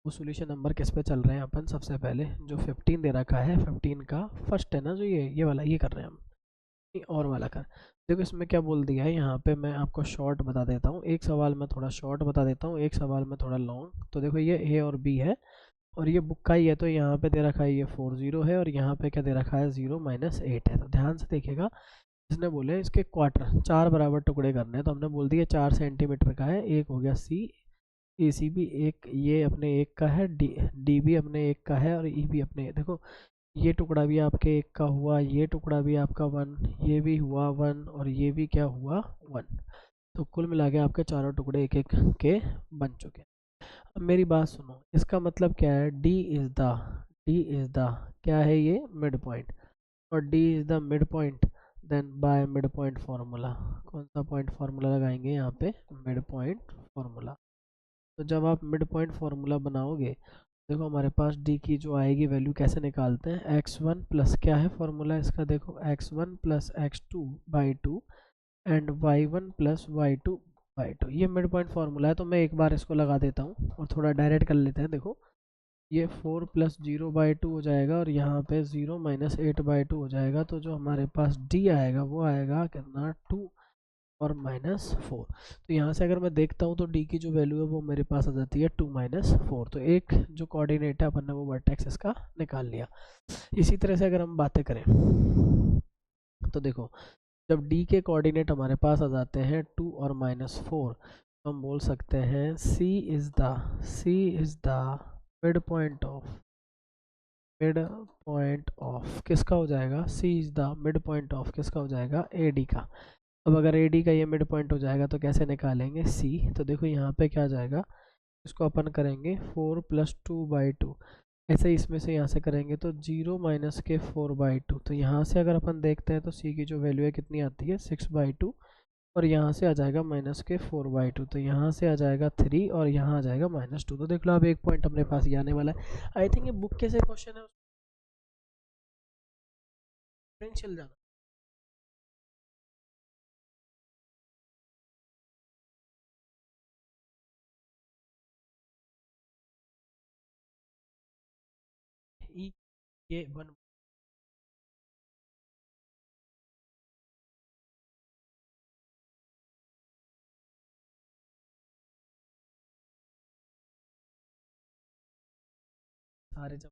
वो सोल्यूशन नंबर किस पे चल रहे हैं अपन, सबसे पहले जो 15 दे रखा है 15 का फर्स्ट है ना, जो ये वाला ये कर रहे हैं हम, और वाला कर। देखो इसमें क्या बोल दिया है, यहाँ पे मैं आपको शॉर्ट बता देता हूँ, एक सवाल में थोड़ा शॉर्ट बता देता हूँ, एक सवाल में थोड़ा लॉन्ग। तो देखो ये A और B है और ये बुक का ही है, तो यहाँ पे दे रखा है ये 40 है और यहाँ पे क्या दे रखा है 0 - 8 है। तो ध्यान से देखिएगा, इसने बोले इसके क्वार्टर 4 बराबर टुकड़े करने हैं, तो हमने बोल दिया 4 सेंटीमीटर का है। एक हो गया C, AC भी एक, ये अपने एक का है, D भी अपने एक का है और E भी अपने, देखो ये टुकड़ा भी आपके एक का हुआ, ये टुकड़ा भी आपका 1, ये भी हुआ 1 और ये भी क्या हुआ 1। तो कुल मिला के आपके चारों टुकड़े एक एक के बन चुके। अब मेरी बात सुनो, इसका मतलब क्या है, D इज़ द क्या है ये मिड पॉइंट, और D is the mid point, then by mid point formula. कौन सा पॉइंट फार्मूला लगाएंगे यहाँ पे, मिड पॉइंट फार्मूला। तो जब आप मिड पॉइंट फार्मूला बनाओगे, देखो हमारे पास D की जो आएगी वैल्यू कैसे निकालते हैं, x1 प्लस क्या है फार्मूला इसका, देखो x1 + x2/2 and y1 + y2/2। ये मिड पॉइंट फार्मूला है। तो मैं एक बार इसको लगा देता हूँ और थोड़ा डायरेक्ट कर लेते हैं। देखो ये 4 + 0/2 हो जाएगा और यहाँ पे 0 - 8/2 हो जाएगा। तो जो हमारे पास D आएगा वो आएगा कितना 2 और -4। तो यहाँ से अगर मैं देखता हूँ तो D की जो वैल्यू है वो मेरे पास आ जाती है 2 - 4। तो एक जो कोऑर्डिनेट है अपन ने वो वर्टेक्स इसका निकाल लिया। इसी तरह से अगर हम बातें करें तो देखो जब D के कोऑर्डिनेट हमारे पास आ जाते हैं 2 और -4, हम बोल सकते हैं c is the mid point of किसका हो जाएगा, c is the mid point of किसका हो जाएगा, ए डी का। अब अगर ए डी का ये मिड पॉइंट हो जाएगा तो कैसे निकालेंगे सी, तो देखो यहाँ पे क्या आ जाएगा, इसको अपन करेंगे 4 + 2/2, ऐसे ही इसमें से यहाँ से करेंगे तो 0 - के 4/2, तो यहाँ से अगर अपन देखते हैं तो सी की जो वैल्यू है कितनी आती है 6/2, और यहाँ से आ जाएगा -के 4/2, तो यहाँ से आ जाएगा 3 और यहाँ आ जाएगा -2, तो देख लो अब एक पॉइंट अपने पास ये आने वाला है। आई थिंक ये बुक के से क्वेश्चन है, डिफरेंशियल जाना ई ये वन सारे जब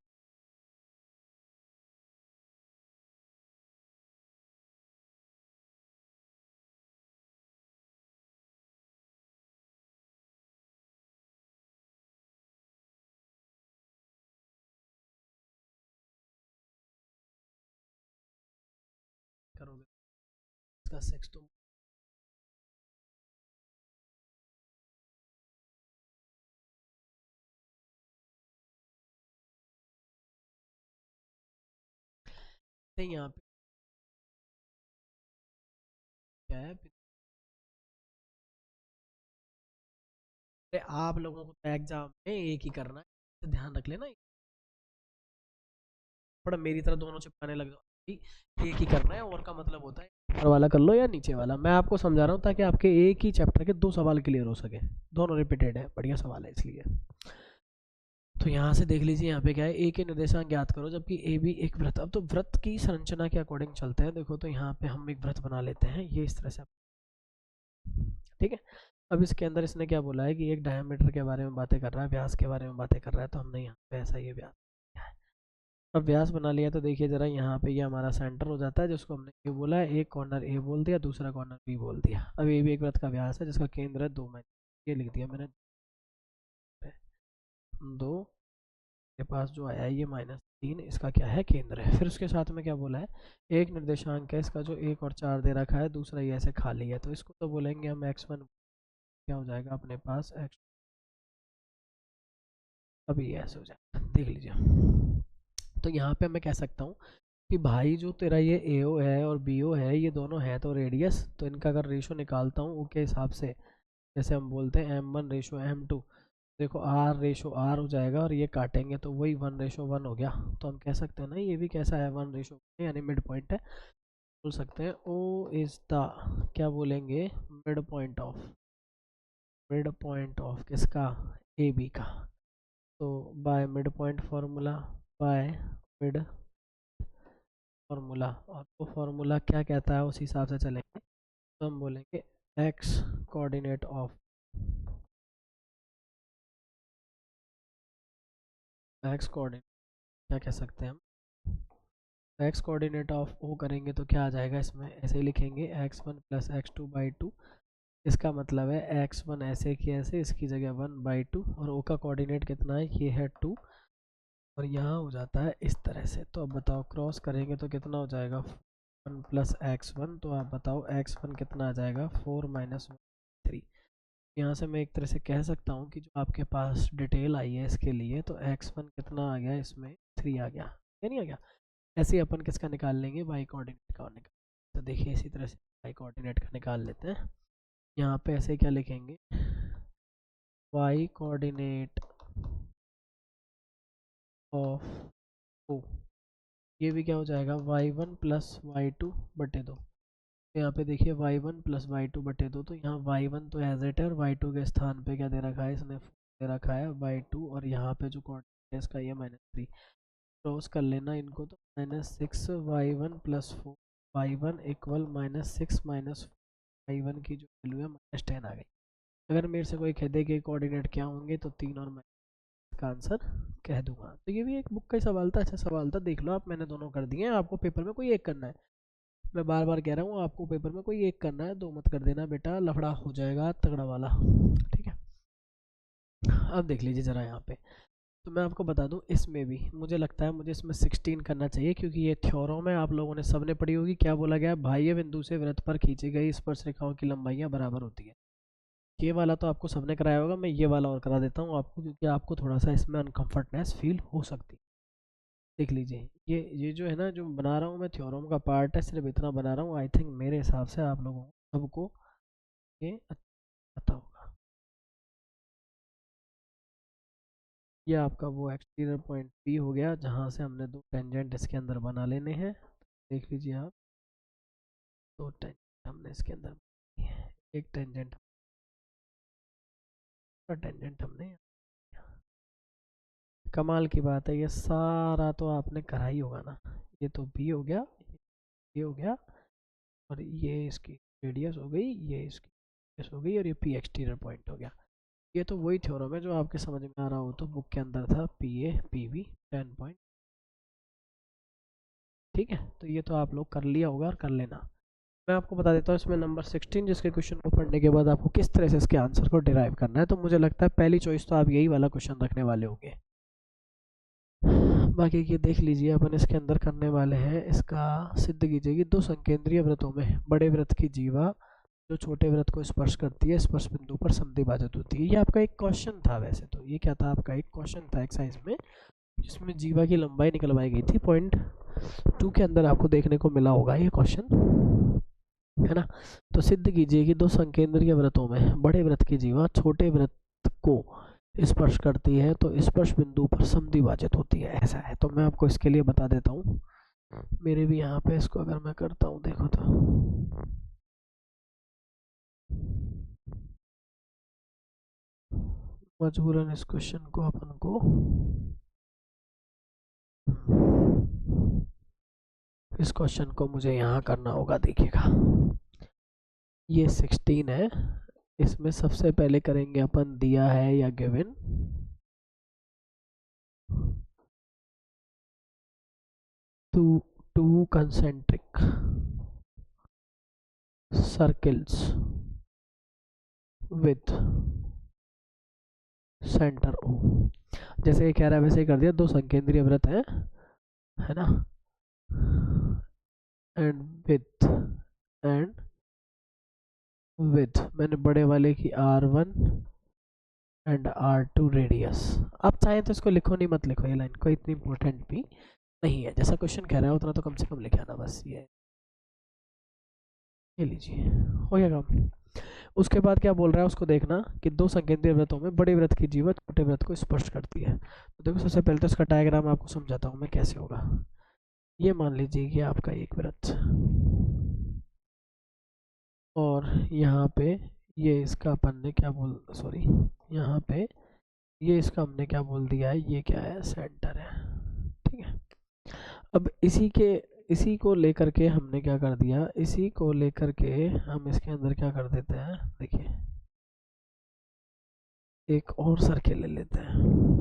करोगे इसका 6 तो नहीं, यहाँ पे क्या है, अरे आप लोगों को तो एग्जाम में एक ही करना है, तो ध्यान रख लेना, थोड़ा मेरी तरह दोनों चिपकाने लग जाओ कि एक ही करना है, और का मतलब होता है ऊपर वाला कर लो या नीचे वाला, मैं आपको समझा रहा हूँ ताकि आपके एक ही चैप्टर के 2 सवाल क्लियर हो सके, दोनों रिपीटेड है, बढ़िया सवाल है इसलिए। तो यहाँ से देख लीजिए, यहाँ पे क्या है, ए के निर्देशांक ज्ञात करो, जबकि ए भी एक वृत्त, अब तो वृत्त की संरचना के अकॉर्डिंग चलते हैं, देखो तो यहाँ पे हम एक वृत्त बना लेते हैं, ये इस तरह से, ठीक है। अब इसके अंदर इसने क्या बोला है कि एक डायमीटर के बारे में बातें कर रहा है, व्यास के बारे में बातें कर रहा है, तो हमने यहाँ पे ऐसा ये व्यास किया है। अब व्यास बना लिया तो देखिए जरा, यहाँ पे ये हमारा सेंटर हो जाता है, जिसको हमने ये बोला है, एक कॉर्नर ए बोल दिया, दूसरा कॉर्नर बी बोल दिया। अब ये भी एक वृत्त का व्यास है जिसका केंद्र है 2 में, ये लिख दिया मैंने 2 के पास जो आया है ये -3, इसका क्या है, केंद्र है। फिर उसके साथ में क्या बोला है, एक निर्देशांक है इसका जो 1 और 4 दे रखा है, दूसरा ये ऐसे खाली है, तो इसको तो बोलेंगे हम x1, क्या हो जाएगा अपने पास x, अभी ये ऐसे हो जाएगा, देख लीजिए। तो यहाँ पे मैं कह सकता हूँ कि भाई जो तेरा ये AO है और BO है, ये दोनों है तो रेडियस, तो इनका अगर रेशो निकालता हूँ उसके हिसाब से, जैसे हम बोलते हैं M1/M2, देखो R/R हो जाएगा, और ये काटेंगे तो वही 1/1 हो गया, तो हम कह सकते हैं ना ये भी कैसा है 1/, यानी मिड पॉइंट है, बोल सकते हैं O इज द, क्या बोलेंगे, मिड पॉइंट ऑफ किसका, AB का। तो bye mid point formula, by mid formula, और वो फार्मूला क्या कहता है उस हिसाब से चलेंगे, तो हम बोलेंगे x coordinate of, x coordinate क्या कह सकते हैं हम, एक्स कोऑर्डिनेट ऑफ ओ करेंगे तो क्या आ जाएगा, इसमें ऐसे ही लिखेंगे x1 + x2/2, इसका मतलब है x1 ऐसे की ऐसे, इसकी जगह 1/2, और ओ का कोऑर्डिनेट कितना है, ये है 2, और यहाँ हो जाता है इस तरह से। तो अब बताओ क्रॉस करेंगे तो कितना हो जाएगा 1 + x1, तो आप बताओ x1 कितना आ जाएगा 4 - 3। यहाँ से मैं एक तरह से कह सकता हूँ कि जो आपके पास डिटेल आई है इसके लिए, तो x1 कितना आ गया, इसमें 3 आ गया, या नहीं आ गया। ऐसे ही अपन किसका निकाल लेंगे, वाई कोऑर्डिनेट का निकाल, तो देखिए इसी तरह से वाई कोऑर्डिनेट का निकाल लेते हैं। यहाँ पे ऐसे क्या लिखेंगे, वाई कोऑर्डिनेट ऑफ ओ, ये भी क्या हो जाएगा y1 + y2/2, तो यहाँ पे देखिए y1 + y2/2, तो यहाँ y1 तो एज इट है, और y2 के स्थान पे क्या दे रखा है, इसने दे रखा है y2, और यहाँ पे जो कोऑर्डिनेट है इसका ये -3, क्रॉस कर लेना इनको, तो -6y1 + 4, y1 = -6 - y1 की जो वैल्यू है -10 आ गई। अगर मेरे से कोई कह दे कि कोऑर्डिनेट क्या होंगे, तो 3 और मैं इसका आंसर कह दूंगा। तो ये भी एक बुक का ही सवाल था, अच्छा सवाल था, देख लो आप, मैंने दोनों कर दिए हैं, आपको पेपर में कोई एक करना है। मैं बार बार कह रहा हूँ आपको पेपर में कोई एक करना है, दो मत कर देना बेटा, लफड़ा हो जाएगा तगड़ा वाला। ठीक है, अब देख लीजिए ज़रा यहाँ पे। तो मैं आपको बता दूं, इसमें भी मुझे लगता है मुझे इसमें 16 करना चाहिए, क्योंकि ये थ्योरम है, आप लोगों ने सबने पढ़ी होगी। क्या बोला गया? बाह्य बिंदु से वृत्त पर खींची गई स्पर्श रेखाओं की लंबाइयाँ बराबर होती है। ये वाला तो आपको सबने कराया होगा, मैं ये वाला और करा देता हूँ आपको, क्योंकि आपको थोड़ा सा इसमें अनकंफर्टनेस फील हो सकती है। देख लीजिए, ये जो है ना, जो बना रहा हूँ मैं, थ्योरम का पार्ट है, सिर्फ इतना बना रहा हूँ। आई थिंक मेरे हिसाब से आप लोगों को सबको ये पता होगा। ये आपका वो एक्सटीरियर पॉइंट पी हो गया, जहाँ से हमने दो टेंजेंट इसके अंदर बना लेने हैं। देख लीजिए आप, दो टेंजेंट हमने इसके अंदर बनानी है। एक टेंजेंट, टेंजेंट हमने, कमाल की बात है, ये सारा तो आपने करा ही होगा ना। ये तो बी हो गया, ये हो गया, और ये इसकी रेडियस हो गई, ये इसकी रेडियस हो गई, और ये पी एक्सटीरियर पॉइंट हो गया। ये तो वही थ्योरम है जो आपके समझ में आ रहा हो तो बुक के अंदर था, P A P B 10 point. ठीक है, तो ये तो आप लोग कर लिया होगा और कर लेना। मैं आपको बता देता हूँ इसमें नंबर 16, जिसके क्वेश्चन को पढ़ने के बाद आपको किस तरह से इसके आंसर को डिराइव करना है। तो मुझे लगता है पहली चॉइस तो आप यही वाला क्वेश्चन रखने वाले होंगे। बाकी ये देख लीजिए, अपन इसके अंदर करने वाले हैं, इसका सिद्ध कीजिए कि दो संकेंद्रीय वृत्तों में बड़े वृत्त की जीवा जो छोटे वृत्त को स्पर्श करती है, स्पर्श बिंदु पर समद्विभाजित होती है। ये आपका एक क्वेश्चन था, वैसे तो ये क्या था, आपका एक क्वेश्चन था एक्सरसाइज में, जिसमें जीवा की लंबाई निकलवाई गई थी। पॉइंट 2 के अंदर आपको देखने को मिला होगा ये क्वेश्चन, है ना। तो सिद्ध कीजिए कि दो संकेंद्रीय वृत्तों में बड़े वृत्त की जीवा छोटे वृत्त को स्पर्श करती है तो स्पर्श बिंदु पर समद्विभाजित होती है, ऐसा है। तो मैं आपको इसके लिए बता देता हूँ, मेरे भी यहाँ पे इसको अगर मैं करता हूँ, देखो तो मजबूरन इस क्वेश्चन को अपन को इस क्वेश्चन को मुझे यहाँ करना होगा। देखिएगा, ये 16 है, इसमें सबसे पहले करेंगे अपन, दिया है या given two concentric circles with centre O. जैसे ये कह रहा है वैसे ही कर दिया, दो संकेंद्रीय वृत्त है ना, एंड एंड विथ मैंने बड़े वाले की R1 एंड R2 रेडियस। आप चाहें तो इसको लिखो, नहीं मत लिखो, ये लाइन कोई इतनी इंपॉर्टेंट भी नहीं है, जैसा क्वेश्चन कह रहा है उतना तो कम से कम लिखे आना, बस ये लीजिए, हो गया काम। उसके बाद क्या बोल रहा है उसको देखना, कि दो संकेंद्रीय वृत्तों में बड़े वृत्त की जीवा छोटे वृत्त को स्पर्श करती है। तो देखो, सबसे पहले तो इसका डायग्राम आपको समझाता हूँ मैं कैसे होगा। ये मान लीजिए कि आपका एक वृत्त, और यहाँ पे ये इसका अपन ने क्या बोल, सॉरी, यहाँ पे ये इसका हमने क्या बोल दिया है, ये क्या है, सेंटर है। ठीक है, अब इसी को लेकर के हमने क्या कर दिया, इसी को लेकर के हम इसके अंदर क्या कर देते हैं, देखिए एक और सर्किल ले लेते हैं।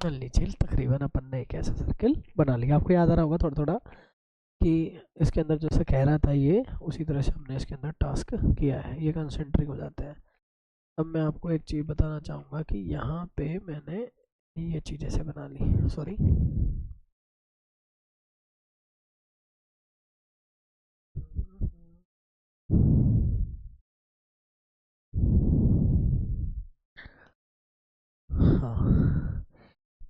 मान लीजिए तकरीबन अपन ने एक ऐसा सर्किल बना लिया, आपको याद आ रहा होगा थोड़ा थोड़ा कि इसके अंदर जैसे कह रहा था ये, उसी तरह से हमने इसके अंदर टास्क किया है, ये कंसेंट्रिक हो जाते हैं। अब मैं आपको एक चीज़ बताना चाहूँगा कि यहाँ पे मैंने ये चीज़ ऐसे बना ली, सॉरी, हाँ,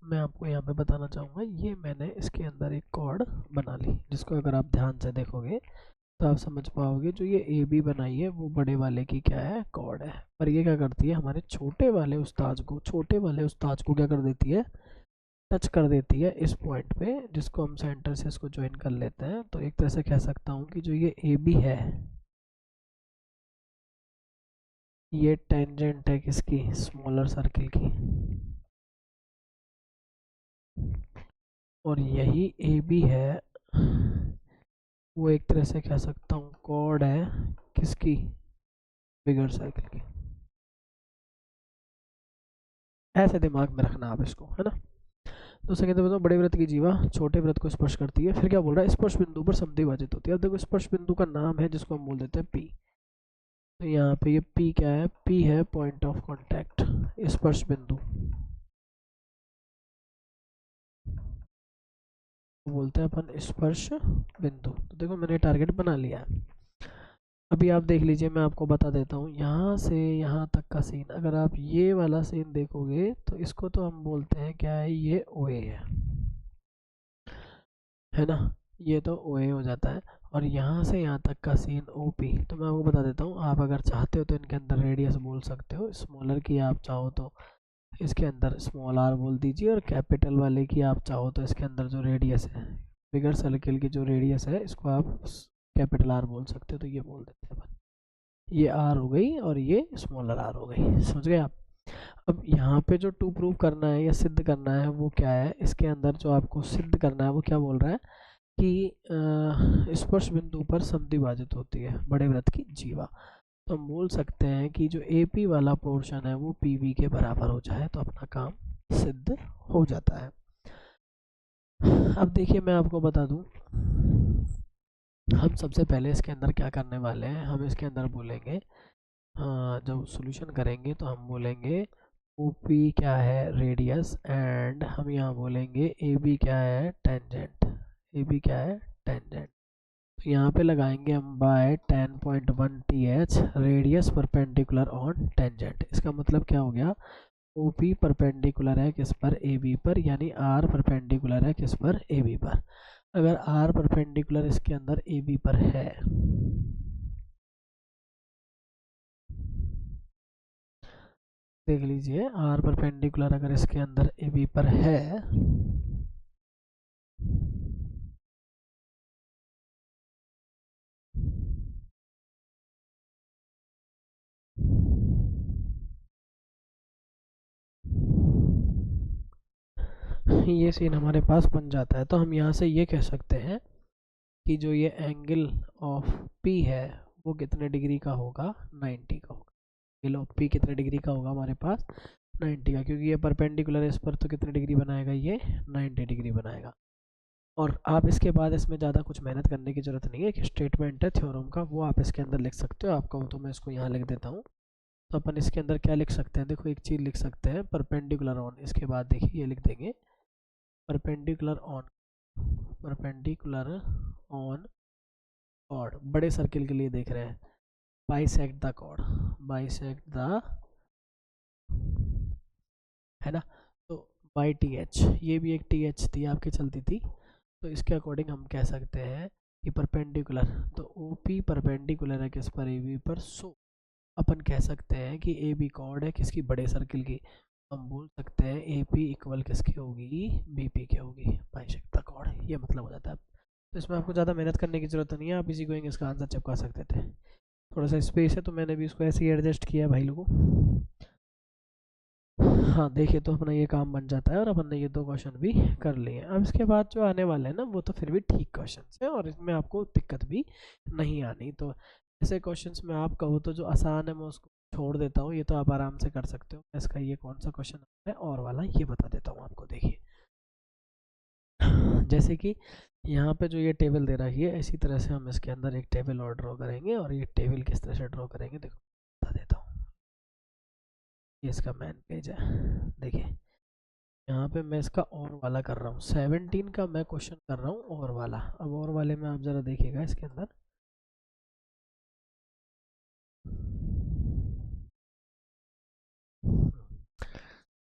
मैं आपको यहाँ पे बताना चाहूँगा, ये मैंने इसके अंदर एक कॉर्ड बना ली, जिसको अगर आप ध्यान से देखोगे तो आप समझ पाओगे, जो ये ए बी बनाई है वो बड़े वाले की क्या है, कॉर्ड है। पर ये क्या करती है, हमारे छोटे वाले उस्ताद को क्या कर देती है, टच कर देती है इस पॉइंट पे, जिसको हम सेंटर से इसको ज्वाइन कर लेते हैं, तो एक तरह से कह सकता हूँ कि जो ये ए बी है, ये टेंजेंट है किसकी, स्मॉलर सर्किल की, और यही ए बी है, वो एक तरह से कह सकता हूँ कॉर्ड है किसकी, बिगर सर्किल की। ऐसे दिमाग में रखना आप इसको, है ना। तो सेकंड बताओ, बड़े वृत्त की जीवा छोटे वृत्त को स्पर्श करती है, फिर क्या बोल रहा है, स्पर्श बिंदु पर समद्विभाजित होती है। अब देखो स्पर्श बिंदु का नाम है जिसको हम बोल देते हैं पी, तो यहाँ पे ये पी क्या है, पी है पॉइंट ऑफ कांटेक्ट, स्पर्श बिंदु बोलते हैं अपन, स्पर्श बिंदु। तो देखो मैंने टारगेट बना लिया है। अभी आप देख लीजिए, मैं आपको बता देता हूँ, यहाँ से यहाँ तक का सीन, अगर आप ये वाला सीन देखोगे तो इसको तो हम बोलते हैं क्या है, ये ओ है ना, ये तो ओ हो जाता है। और यहाँ से यहाँ तक का सीन ओ पी, तो मैं आपको बता देता हूँ, आप अगर चाहते हो तो इनके अंदर रेडियस बोल सकते हो, स्मॉलर की आप चाहो तो इसके अंदर स्मॉल आर बोल दीजिए, और कैपिटल वाले की आप चाहो तो इसके अंदर जो रेडियस है, बिगर सर्किल की जो रेडियस है, इसको आप कैपिटल आर बोल सकते हो, तो ये बोल देते हैं अपन, ये आर हो गई और ये स्मॉलर आर हो गई, समझ गए आप। अब यहाँ पे जो टू प्रूव करना है या सिद्ध करना है वो क्या है, इसके अंदर जो आपको सिद्ध करना है वो क्या बोल रहा है कि स्पर्श बिंदु पर समद्विभाजित होती है बड़े वृत्त की जीवा। तो हम बोल सकते हैं कि जो ए पी वाला पोर्शन है वो पी वी के बराबर हो जाए तो अपना काम सिद्ध हो जाता है। अब देखिए मैं आपको बता दूं, हम सबसे पहले इसके अंदर क्या करने वाले हैं, हम इसके अंदर बोलेंगे, हाँ जब सॉल्यूशन करेंगे तो हम बोलेंगे ओ पी क्या है रेडियस, एंड हम यहाँ बोलेंगे ए बी क्या है टेंजेंट, ए बी क्या है टेंजेंट। तो यहाँ पे लगाएंगे हम by 10.1 T H radius perpendicular on tangent. इसका मतलब क्या हो गया, ओ पी परपेंडिकुलर है किस पर, ए बी पर, यानी आर परपेंडिकुलर है किस पर, ए बी पर। अगर आर परपेंडिकुलर इसके अंदर ए बी पर है, देख लीजिए आर परपेंडिकुलर अगर इसके अंदर ए बी पर है, ये सीन हमारे पास बन जाता है। तो हम यहाँ से ये कह सकते हैं कि जो ये एंगल ऑफ पी है वो कितने डिग्री का होगा, 90 का होगा। एंगल ऑफ पी कितने डिग्री का होगा हमारे पास, 90 का, क्योंकि ये परपेंडिकुलर है इस पर, तो कितने डिग्री बनाएगा ये, 90 डिग्री बनाएगा। और आप इसके बाद इसमें ज़्यादा कुछ मेहनत करने की ज़रूरत नहीं है, एक स्टेटमेंट है थ्योरम का, वो आप इसके अंदर लिख सकते हो। आपका हो तो मैं इसको यहाँ लिख देता हूँ। तो अपन इसके अंदर क्या लिख सकते हैं, देखो एक चीज़ लिख सकते हैं, परपेंडिकुलर ऑन, इसके बाद देखिए ये लिख देंगे perpendicular on, perpendicular on chord, बड़े सर्किल के लिए देख रहे हैं, bisect the chord, bisect the, है ना। तो बाई टी एच, ये भी एक टी एच थी आपकी चलती थी, तो इसके अकॉर्डिंग हम कह सकते हैं कि परपेंडिकुलर, तो ओ पी परपेंडिकुलर है किस पर, ए बी पर। सो अपन कह सकते हैं कि ए बी कॉर्ड है किसकी, बड़े सर्किल की। हम बोल सकते हैं ए पी इक्वल किसकी होगी, बी पी की होगी, बाइसेक्ट द कॉर्ड, ये मतलब हो जाता है। तो इसमें आपको ज़्यादा मेहनत करने की ज़रूरत नहीं है, आप इसी को इसका आंसर चिपका सकते थे। थोड़ा सा स्पेस है तो मैंने भी इसको ऐसे ही एडजस्ट किया है भाई लोगों। हाँ देखिए, तो अपना ये काम बन जाता है और अपन ने ये दो क्वेश्चन भी कर लिए। अब इसके बाद जो आने वाले हैं ना वो तो फिर भी ठीक क्वेश्चन है और इसमें आपको दिक्कत भी नहीं आनी। तो ऐसे क्वेश्चंस में आप कहो तो जो आसान है मैं उसको छोड़ देता हूँ, ये तो आप आराम से कर सकते हो। इसका ये कौन सा क्वेश्चन है और वाला ये बता देता हूँ आपको। देखिए जैसे कि यहाँ पे जो ये टेबल दे रखी है, इसी तरह से हम इसके अंदर एक टेबल और ड्रॉ करेंगे, और ये टेबल किस तरह से ड्रॉ करेंगे देखो बता देता हूँ। ये इसका मेन पेज है, देखिए यहाँ पे मैं इसका और वाला कर रहा हूँ, 17 का मैं क्वेश्चन कर रहा हूँ और वाला। अब और वाले में आप ज़रा देखिएगा इसके अंदर,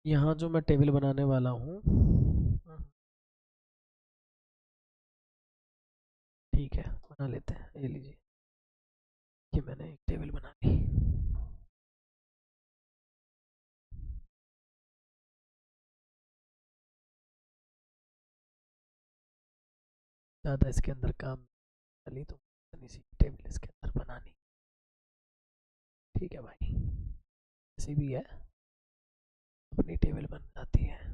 यहाँ जो मैं टेबल बनाने वाला हूँ, ठीक है बना लेते हैं, ये लीजिए कि मैंने एक टेबल बना ली। ज़्यादा इसके अंदर काम चली तो सी टेबल इसके अंदर बनानी। ठीक है भाई, ऐसी भी है, अपनी टेबल बन जाती है।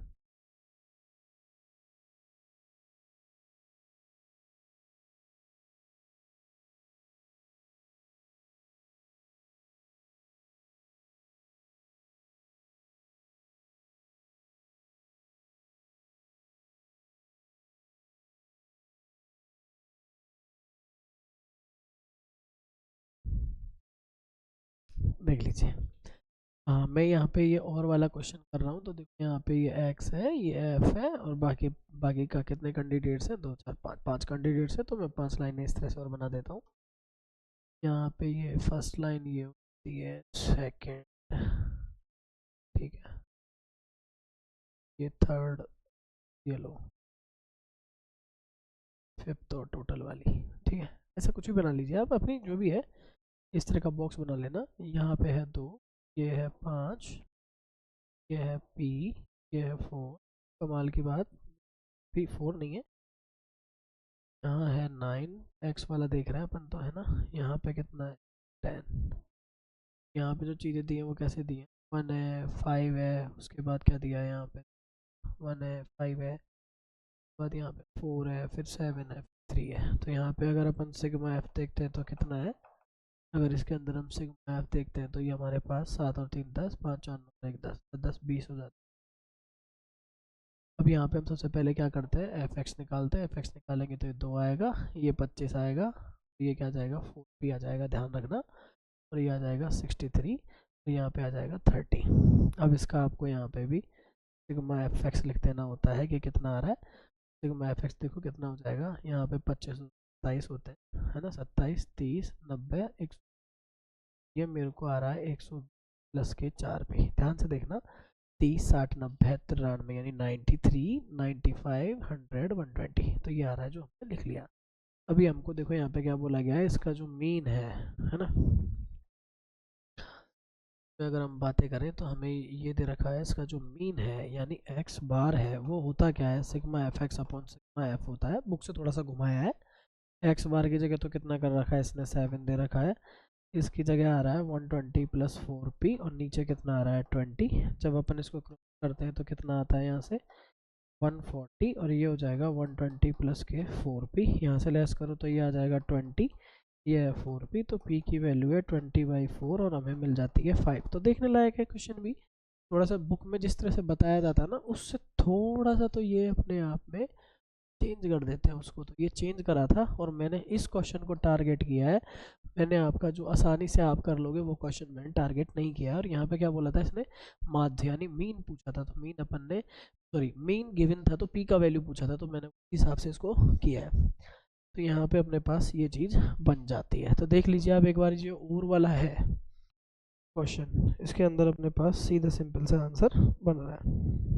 देख लीजिए, हाँ मैं यहाँ पे ये और वाला क्वेश्चन कर रहा हूँ, तो देखिए यहाँ पे ये एक्स है, ये एफ है, और बाकी बाकी का कितने कैंडिडेट्स हैं, 2 4 5 5 कैंडिडेट्स हैं, तो मैं 5 लाइनें इस तरह से और बना देता हूँ। यहाँ पे ये फर्स्ट लाइन ये होती है, सेकंड, ठीक है, ये थर्ड, ये लो फिफ्थ और टोटल वाली। ठीक है, ऐसा कुछ भी बना लीजिए आप, अपनी जो भी है इस तरह का बॉक्स बना लेना। यहाँ पे है 2, ये है 5, ये है पी, ये है 4। कमाल की बात, पी 4 नहीं है, यहाँ है 9, एक्स वाला देख रहे हैं अपन तो, है ना। यहाँ पे कितना है, 10। यहाँ पे जो चीज़ें दी हैं वो कैसे दी हैं, 1 है, 5 है, उसके बाद क्या दिया है यहाँ पे, 1 है, 5 है, बाद यहाँ पे 4 है, फिर 7 है, 3 है। तो यहाँ पे अगर अपन सिग्मा एफ देखते हैं तो कितना है, अगर इसके अंदर हम सिग्मा एफ देखते हैं तो ये हमारे पास 7 और 3 10, 5 4 9 1 10, 10 20 हो जाता है। अब यहाँ पे हम सबसे पहले क्या करते हैं, एफ एक्स निकालते हैं। एफ एक्स निकालेंगे तो ये 2 आएगा, ये 25 आएगा, ये क्या आ जाएगा, 4 भी आ जाएगा, ध्यान रखना, और ये आ जाएगा 63, तो यहाँ पे आ जाएगा 30। अब इसका आपको यहाँ पे भी सिग्मा एफ एक्स लिख देना होता है कि कितना आ रहा है। सिग्मा एफ एक्स देखो कितना हो जाएगा, यहाँ पे 25 27 होते हैं, है ना, 27 30 90 100, ये मेरे को आ रहा है 100 प्लस के 4 पे, ध्यान से देखना, 30 60 90 93, यानी 93 95 100 120, तो ये आ रहा है जो हमने लिख लिया। अभी हमको देखो यहाँ पे क्या बोला गया है, इसका जो मीन है ना, तो अगर हम बातें करें तो हमें ये दे रखा है, इसका जो मीन है यानी एक्स बार है, वो होता क्या है, sigma F x upon sigma F होता है। बुक से थोड़ा सा घुमाया है, एक्स बार की जगह तो कितना कर रखा है इसने, 7 दे रखा है, इसकी जगह आ रहा है 120 प्लस 4p, और नीचे कितना आ रहा है 20। जब अपन इसको करते हैं तो कितना आता है यहाँ से 140, और ये हो जाएगा 120 प्लस के 4p, यहाँ से लेस करो तो ये आ जाएगा 20, ये है 4p, तो p की वैल्यू है 20/4, और हमें मिल जाती है 5। तो देखने लायक है क्वेश्चन भी, थोड़ा सा बुक में जिस तरह से बताया जाता है ना उससे थोड़ा सा तो ये अपने आप में चेंज कर देते हैं उसको, तो ये चेंज करा था और मैंने इस क्वेश्चन को टारगेट किया है। मैंने आपका जो आसानी से आप कर लोगे वो क्वेश्चन मैंने टारगेट नहीं किया। और यहाँ पे क्या बोला था इसने, माध्य यानी मीन पूछा था, तो मीन अपन ने, सॉरी मीन गिवन था तो पी का वैल्यू पूछा था, तो मैंने उस हिसाब से इसको किया है। तो यहाँ पे अपने पास ये चीज़ बन जाती है। तो देख लीजिए आप एक बार, जो और वाला है क्वेश्चन, इसके अंदर अपने पास सीधा सिंपल सा आंसर बन रहा है।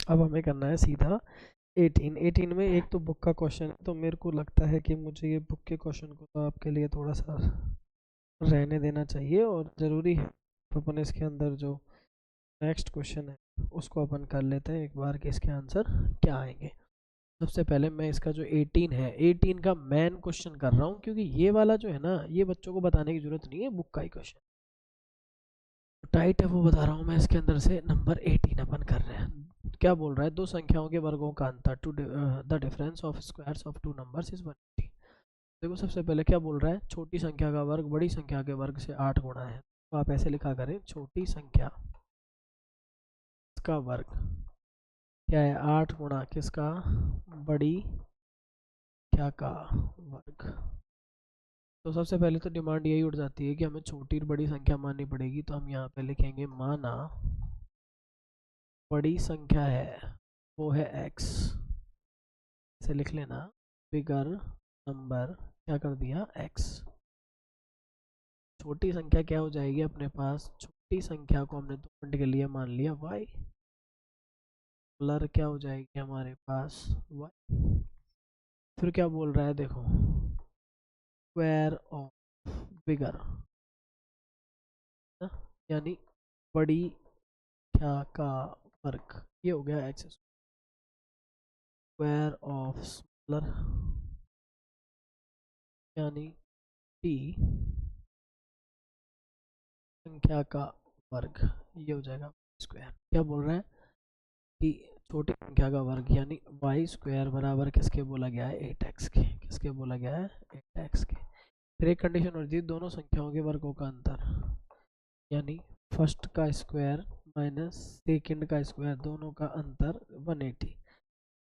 अब हमें करना है सीधा 18 में एक तो बुक का क्वेश्चन है, तो मेरे को लगता है कि मुझे ये बुक के क्वेश्चन को तो आपके लिए थोड़ा सा रहने देना चाहिए, और ज़रूरी है तो अपन इसके अंदर जो नेक्स्ट क्वेश्चन है उसको अपन कर लेते हैं एक बार कि इसके आंसर क्या आएंगे। सबसे पहले मैं इसका जो 18 है, 18 का मैन क्वेश्चन कर रहा हूँ, क्योंकि ये वाला जो है ना ये बच्चों को बताने की जरूरत नहीं है, बुक का ही क्वेश्चन टाइट है वो बता रहा हूँ मैं। इसके अंदर से नंबर 18 अपन कर रहे हैं। क्या बोल रहा है, दो संख्याओं के वर्गों का अंतर, to the difference of squares of two numbers is 180। देखो सबसे पहले क्या बोल रहा है, छोटी संख्या का वर्ग बड़ी संख्या के वर्ग से 8 गुना है। तो आप ऐसे लिखा करें, छोटी संख्या का वर्ग क्या है, 8 गुना किसका, बड़ी संख्या का वर्ग। तो सबसे पहले तो डिमांड यही उठ जाती है कि हमें छोटी और बड़ी संख्या माननी पड़ेगी, तो हम यहाँ पे लिखेंगे माना बड़ी संख्या है वो है x, इसे लिख लेना, बिगर नंबर क्या कर दिया x। छोटी संख्या क्या हो जाएगी अपने पास, छोटी संख्या को हमने 2 मिनट के लिए मान लिया y, स्मॉलर क्या हो जाएगी हमारे पास y। फिर क्या बोल रहा है देखो, स्क्वायर ऑफ बिगर, यानी बड़ी संख्या का वर्ग, ये हो गया एक्स स्क्वायर ऑफ स्मॉलर यानी टी संख्या का वर्ग, ये हो जाएगा स्क्वायर। क्या बोल रहा है कि छोटी संख्या का वर्ग यानी वाई स्क्वायर बराबर किसके बोला गया है, 8x के। किसके बोला गया है, 8x के। फिर एक कंडीशन और दी, दोनों संख्याओं के वर्गों का अंतर, यानी फर्स्ट का स्क्वायर माइनस सेकंड का स्क्वायर, दोनों का अंतर 180।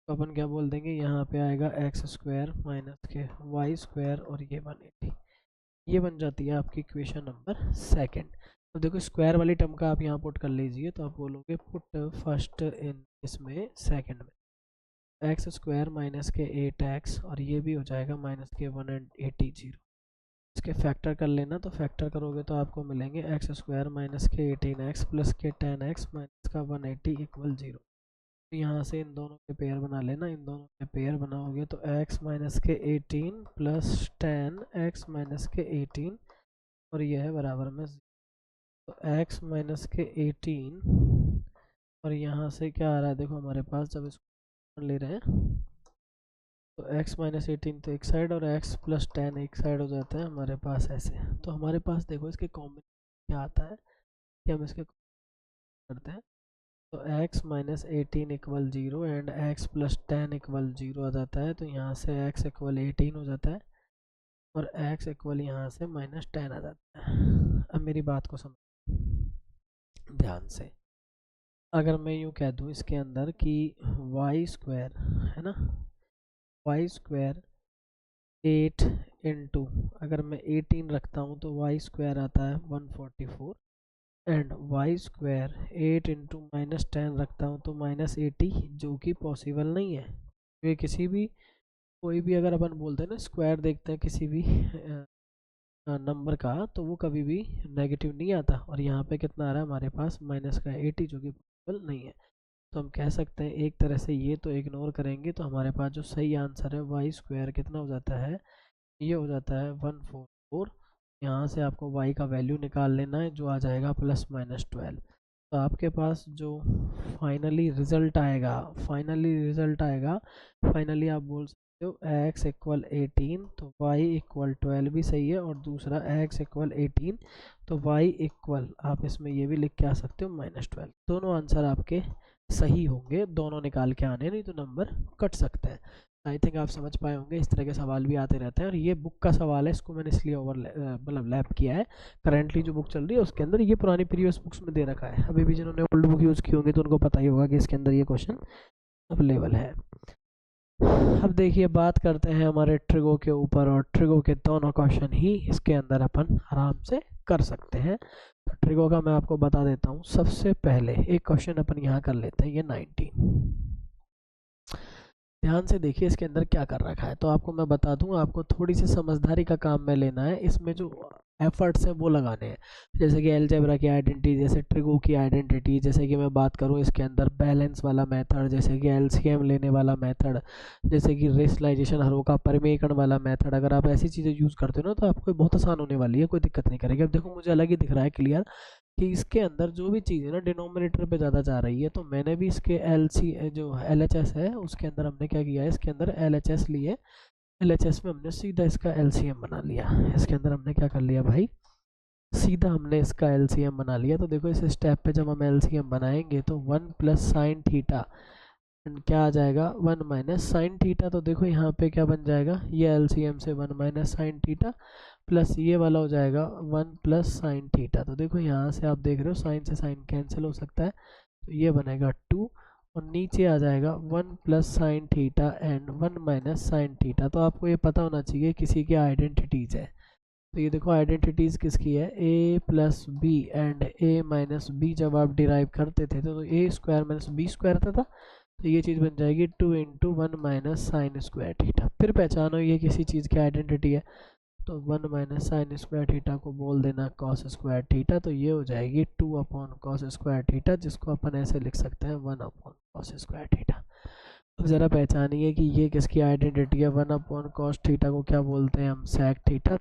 तो अपन क्या बोल देंगे, यहाँ पे आएगा एक्स स्क्वायर माइनस के वाई स्क्वायर और ये 180। ये बन जाती है आपकी इक्वेशन नंबर सेकंड। तो देखो स्क्वायर वाली टर्म का आप यहाँ पुट कर लीजिए, तो आप बोलोगे पुट फर्स्ट इन इसमें सेकंड में एक्स स्क्वायर माइनस के 8x और ये भी हो जाएगा माइनस के 180। इसके फैक्टर कर लेना, तो फैक्टर करोगे तो आपको मिलेंगे एक्स स्क्वायर माइनस के 18x प्लस के 10x माइनस का 180 इक्वल 0। यहाँ से इन दोनों के पेयर बना लेना, इन दोनों के पेयर बनाओगे तो x माइनस के 18 प्लस 10 x माइनस के 18 और यह है बराबर में, तो x माइनस के 18 और यहाँ से क्या आ रहा है देखो हमारे पास, जब इसको ले रहे हैं तो x माइनस 18 तो एक साइड और x प्लस 10 एक साइड हो जाता है हमारे पास ऐसे। तो हमारे पास देखो इसके कॉम्बिनेशन क्या आता है कि हम इसके करते हैं, तो x minus 18 equal 0 and x plus 10 equal 0 आ जाता है। तो यहाँ से x इक्वल 18 हो जाता है और x इक्वल यहाँ से माइनस 10 आ जाता है। अब मेरी बात को समझ ध्यान से, अगर मैं यूँ कह दूँ इसके अंदर कि वाई स्क्वायर है ना, वाई स्क्वायर 8 इंटू, अगर मैं 18 रखता हूँ तो वाई स्क्वायर आता है 144 and Y square 8 into minus 10 रखता हूँ तो माइनस 80, जो कि पॉसिबल नहीं है। ये किसी भी कोई भी अगर अपन बोलते हैं ना स्क्वायर देखते हैं किसी भी नंबर का, तो वो कभी भी नेगेटिव नहीं आता। और यहाँ पे कितना आ रहा है हमारे पास माइनस का 80, जो कि पॉसिबल नहीं है। तो हम कह सकते हैं एक तरह से ये तो इग्नोर करेंगे तो हमारे पास जो सही आंसर है वाई स्क्वायर कितना हो जाता है, ये हो जाता है 144। यहाँ से आपको y का वैल्यू निकाल लेना है जो आ जाएगा प्लस माइनस 12। तो आपके पास जो फाइनली रिजल्ट आएगा, फाइनली आप बोल सकते हो x इक्वल 18 तो y इक्वल 12 भी सही है, और दूसरा x इक्वल 18 तो y इक्वल, आप इसमें ये भी लिख के आ सकते हो माइनस 12। दोनों आंसर आपके सही होंगे, दोनों निकाल के आने, नहीं तो नंबर कट सकते हैं। आई थिंक आप समझ पाए होंगे, इस तरह के सवाल भी आते रहते हैं। और ये बुक का सवाल है, इसको मैंने इसलिए मतलब लैप किया है। करंटली जो बुक चल रही है उसके अंदर ये पुरानी प्रीवियस बुक्स में दे रखा है। अभी भी जिन्होंने ओल्ड बुक यूज़ की होंगी तो उनको पता ही होगा कि इसके अंदर ये क्वेश्चन अवेलेबल है। अब देखिए बात करते हैं हमारे ट्रिगो के ऊपर, और ट्रिगो के दोनों क्वेश्चन ही इसके अंदर अपन आराम से कर सकते हैं। तो ट्रिगो का मैं आपको बता देता हूँ। सबसे पहले एक क्वेश्चन अपन यहाँ कर लेते हैं, ये 19। ध्यान से देखिए इसके अंदर क्या कर रखा है। तो आपको मैं बता दूं, आपको थोड़ी सी समझदारी का काम में लेना है। इसमें जो एफर्ट्स हैं वो लगाने हैं, जैसे कि अलजेब्रा की आइडेंटिटी, जैसे ट्रिगो की आइडेंटिटी, जैसे कि मैं बात करूं इसके अंदर बैलेंस वाला मेथड, जैसे कि एलसीएम लेने वाला मेथड, जैसे कि रेशनलाइजेशन हरों का परिमेयकरण वाला मेथड। अगर आप ऐसी चीज़ें यूज़ करते हो ना तो आपको बहुत आसान होने वाली है, कोई दिक्कत नहीं करेगी। अब देखो मुझे अलग ही दिख रहा है क्लियर कि इसके अंदर जो भी चीज़ है ना डिनोमिनेटर पे ज़्यादा जा रही है। तो मैंने भी इसके जो LHS है उसके अंदर हमने क्या किया है, इसके अंदर LHS लिए, LHS में हमने सीधा इसका LCM बना लिया। इसके अंदर हमने क्या कर लिया भाई, सीधा हमने इसका LCM बना लिया। तो देखो इस स्टेप पे जब हम LCM बनाएंगे तो 1 प्लस साइन थीटा क्या आ जाएगा, 1 माइनस साइन थीटा। तो देखो यहाँ पे क्या बन जाएगा, ये LCM से 1 माइनस साइन थीटा प्लस ये वाला हो जाएगा 1 प्लस साइन थीटा। तो देखो यहाँ से आप देख रहे हो साइन से साइन कैंसिल हो सकता है, तो ये बनेगा 2 और नीचे आ जाएगा 1 plus sine theta and 1 minus sine theta. तो आपको ये पता होना चाहिए किसी की आइडेंटिटीज़ है। तो ये देखो आइडेंटिटीज़ किसकी है, a plus B and a minus B. जब आप डिराइव करते थे तो a square minus B square था, तो ये चीज़ बन जाएगी 2 into 1 minus sine square theta. फिर पहचानो ये किसी चीज़ की आइडेंटिटी है। तो 1 माइनस साइन स्क्वायर थीटा को बोल देना कॉस स्क्वायर थीटा, तो ये हो जाएगी 2 अपॉन कॉस स्क्वायर थीटा, जिसको अपन ऐसे लिख सकते हैं 1 अपॉन कॉस स्क्वायर थीटा। अब ज़रा पहचानिए कि ये किसकी आइडेंटिटी है। 1 अपॉन कॉस थीटा को क्या बोलते हैं हम, सेक थीटा।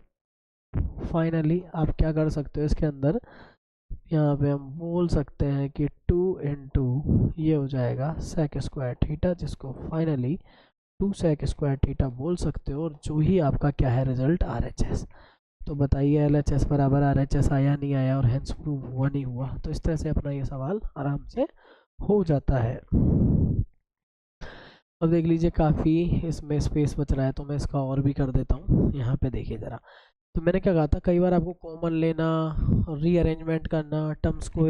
फाइनली आप क्या कर सकते हो इसके अंदर, यहाँ पे हम बोल सकते हैं कि 2 इंटू ये हो जाएगा सेक स्क्वायर थीटा, जिसको फाइनली 2 सेक स्क्वायर थीटा बोल सकते हो, और जो ही आपका क्या है रिजल्ट RHS। तो बताइए LHS बराबर RHS आया नहीं आया, और हेंस प्रूव हुआ नहीं हुआ। तो इस तरह से अपना ये सवाल आराम से हो जाता है। अब देख लीजिए काफ़ी इसमें स्पेस बच रहा है, तो मैं इसका और भी कर देता हूँ। यहाँ पे देखिए ज़रा, तो मैंने क्या कहा था, कई बार आपको कॉमन लेना, रीअरेंजमेंट करना, टर्म्स को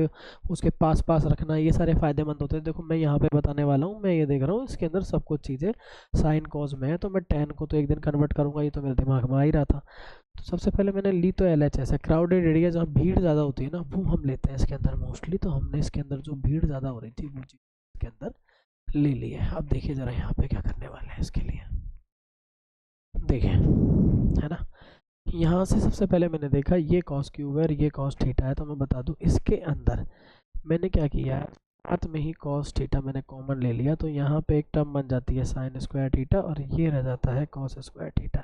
उसके पास पास रखना, ये सारे फ़ायदेमंद होते हैं। देखो मैं यहाँ पे बताने वाला हूँ, मैं ये देख रहा हूँ इसके अंदर सब कुछ चीज़ें साइन कॉज में है, तो मैं टेन को तो एक दिन कन्वर्ट करूँगा, ये तो मेरे दिमाग में आ ही रहा था। तो सबसे पहले मैंने ली तो LHS है, क्राउडेड एरिया जहाँ भीड़ ज़्यादा होती है ना, वो हम लेते हैं इसके अंदर मोस्टली। तो हमने इसके अंदर जो भीड़ ज़्यादा हो रही थी वो चीज़ इसके अंदर ले ली है। अब देखिए ज़रा यहाँ पे क्या करने वाले हैं इसके लिए, देखिए है ना, यहाँ से सबसे पहले मैंने देखा ये कॉस क्यूब है और ये कॉस थीटा है, तो मैं बता दूं इसके अंदर मैंने क्या किया है, साथ में ही कॉस थीटा मैंने कॉमन ले लिया, तो यहाँ पे एक टर्म बन जाती है साइन स्क्वायर थीटा, और ये रह जाता है कॉस स्क्वायर थीटा।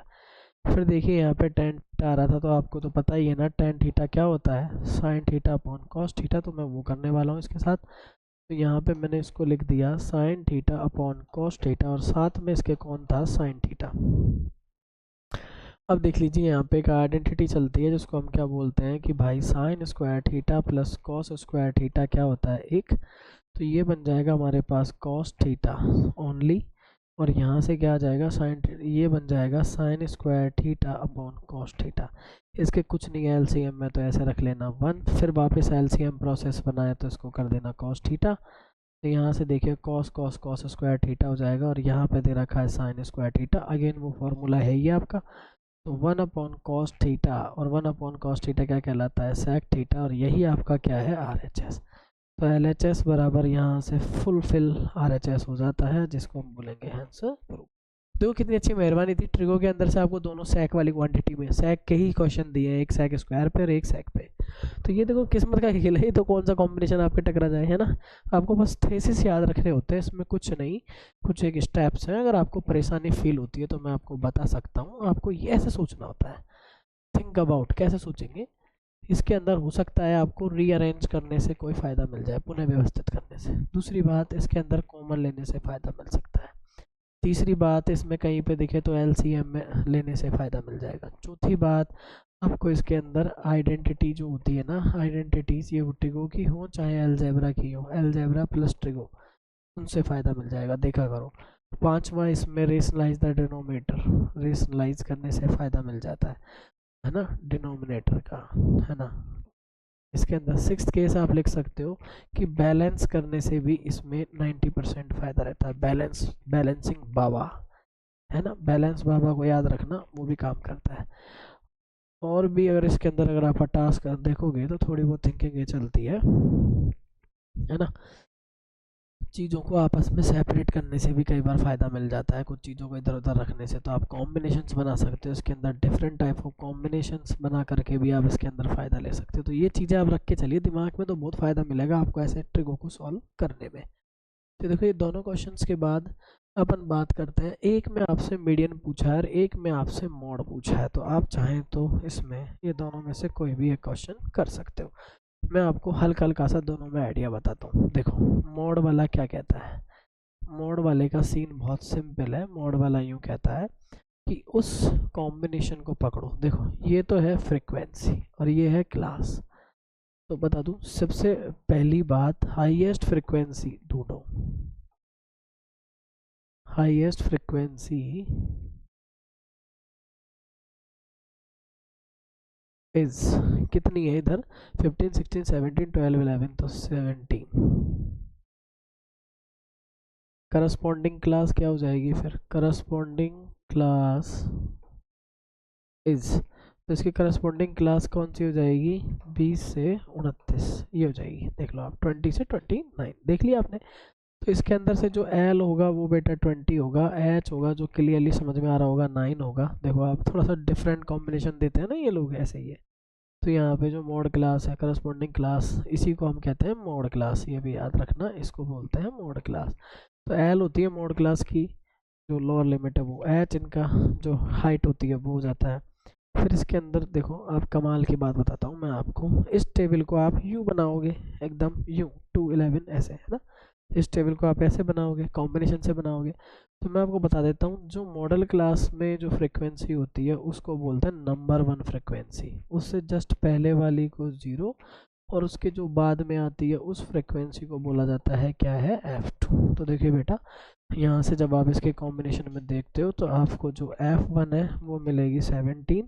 फिर देखिए यहाँ पे टेन थीटा आ रहा था, तो आपको तो पता ही है ना टेन थीटा क्या होता है, sine theta upon cos theta, तो मैं वो करने वाला हूँ इसके साथ। तो यहाँ पे मैंने इसको लिख दिया sine theta upon cos theta, और साथ में इसके कौन था, साइन थीटा। अब देख लीजिए यहाँ पे एक आइडेंटिटी चलती है जिसको हम क्या बोलते हैं कि भाई sign square theta plus cos square theta क्या होता है, एक। तो ये बन जाएगा हमारे पास कॉस थीटा ओनली, और यहाँ से क्या आ जाएगा साइन, ये बन जाएगा sign square theta upon cos theta. इसके कुछ नहीं है LCM में, तो ऐसे रख लेना 1, फिर वापस LCM प्रोसेस बनाए तो इसको कर देना कॉस थीटा। तो यहाँ से देखिए cos cos cos square theta हो जाएगा, और यहाँ पे दे रखा है साइन स्क्वायर थीटा, अगेन वो फॉर्मूला है ही आपका। तो 1 अपॉन कॉस थीटा, और 1 अपॉन कॉस थीटा क्या कहलाता है, सेक थीटा, और यही आपका क्या है RHS। तो LHS बराबर यहाँ से फुलफिल RHS हो जाता है, जिसको हम बोलेंगे हैंस प्रूफ। देखो कितनी अच्छी मेहरबानी थी, ट्रिगो के अंदर से आपको दोनों सेक वाली क्वांटिटी में सेक के ही क्वेश्चन दिए हैं, एक सेक स्क्वायर पे और एक सेक पे। तो ये देखो किस्मत का खेल है, तो कौन सा कॉम्बिनेशन आपके टकरा जाए, है ना। आपको बस थेसिस याद रखने होते हैं, इसमें कुछ नहीं, कुछ एक स्टेप्स हैं। अगर आपको परेशानी फील होती है तो मैं आपको बता सकता हूँ, आपको ये ऐसे सोचना होता है, थिंक अबाउट कैसे सोचेंगे। इसके अंदर हो सकता है आपको रीअरेंज करने से कोई फ़ायदा मिल जाए, पुनः व्यवस्थित करने से। दूसरी बात, इसके अंदर कॉमन लेने से फ़ायदा मिल सकता है। तीसरी बात, इसमें कहीं पे दिखे तो LCM में लेने से फ़ायदा मिल जाएगा। चौथी बात, आपको इसके अंदर आइडेंटिटी जो होती है ना, आइडेंटिटीज़ ये ट्रिगो की हो चाहे अलजेब्रा की हो, अलजेब्रा प्लस ट्रिगो, उनसे फ़ायदा मिल जाएगा, देखा करो। पांचवा, इसमें रेशनलाइज द डिनोमिनेटर, रेशनलाइज करने से फ़ायदा मिल जाता है ना, डिनोमिनेटर का, है ना। इसके अंदर सिक्स्थ केस आप लिख सकते हो कि बैलेंस करने से भी इसमें 90% फ़ायदा रहता है। बैलेंसिंग बाबा, है ना, बैलेंस बाबा को याद रखना, वो भी काम करता है। और भी अगर इसके अंदर अगर आप टास्क देखोगे तो थोड़ी बहुत थिंकिंग ये चलती है ना। चीज़ों को आपस में सेपरेट करने से भी कई बार फ़ायदा मिल जाता है, कुछ चीज़ों को इधर उधर रखने से। तो आप कॉम्बिनेशंस बना सकते हो इसके अंदर, डिफरेंट टाइप ऑफ कॉम्बिनेशंस बना करके भी आप इसके अंदर फ़ायदा ले सकते हो। तो ये चीज़ें आप रख के चलिए दिमाग में, तो बहुत फ़ायदा मिलेगा आपको ऐसे ट्रिगों को सॉल्व करने में। तो देखो ये दोनों क्वेश्चंस के बाद अपन बात करते हैं, एक में आपसे मीडियन पूछा है और एक में आपसे मॉड पूछा है। तो आप चाहें तो इसमें ये दोनों में से कोई भी एक क्वेश्चन कर सकते हो। मैं आपको हल्का हल्का सा दोनों में आइडिया बताता हूँ। देखो मोड वाला क्या कहता है, मोड वाले का सीन बहुत सिंपल है। मोड वाला यूँ कहता है कि उस कॉम्बिनेशन को पकड़ो। देखो ये तो है फ्रीक्वेंसी और ये है क्लास। तो बता दूं सबसे पहली बात, हाईएस्ट फ्रीक्वेंसी ढूंढो। हाईएस्ट फ्रीक्वेंसी इज कितनी है इधर, 15 16 17 12 11, तो 17। करस्पॉन्डिंग क्लास क्या हो जाएगी फिर, करस्पॉन्डिंग क्लास इज, तो इसकी करस्पॉन्डिंग क्लास कौन सी हो जाएगी, 20 से 29 ये हो जाएगी। देख लो आप 20 से 29 देख लिया आपने। तो इसके अंदर से जो एल होगा वो बेटा 20 होगा, एच होगा जो क्लियरली समझ में आ रहा होगा 9 होगा। देखो आप थोड़ा सा डिफरेंट कॉम्बिनेशन देते हैं ना ये लोग, ऐसे ही है। तो यहाँ पे जो मॉड क्लास है, करस्पॉन्डिंग क्लास, इसी को हम कहते हैं मॉड क्लास, ये भी याद रखना, इसको बोलते हैं मॉड क्लास। तो एल होती है मॉड क्लास की जो लोअर लिमिट है वो, एच इनका जो हाइट होती है वो हो जाता है। फिर इसके अंदर देखो, आप कमाल की बात बताता हूँ मैं आपको, इस टेबल को आप यू बनाओगे, एकदम यू 211 ऐसे, है ना। इस टेबल को आप ऐसे बनाओगे, कॉम्बिनेशन से बनाओगे। तो मैं आपको बता देता हूँ, जो मॉडल क्लास में जो फ्रिक्वेंसी होती है उसको बोलते हैं नंबर वन फ्रिक्वेंसी, उससे जस्ट पहले वाली को जीरो, और उसके जो बाद में आती है उस फ्रिक्वेंसी को बोला जाता है क्या है, F2। तो देखिए बेटा, यहाँ से जब आप इसके कॉम्बिनेशन में देखते हो तो आपको जो F1 है वो मिलेगी 17,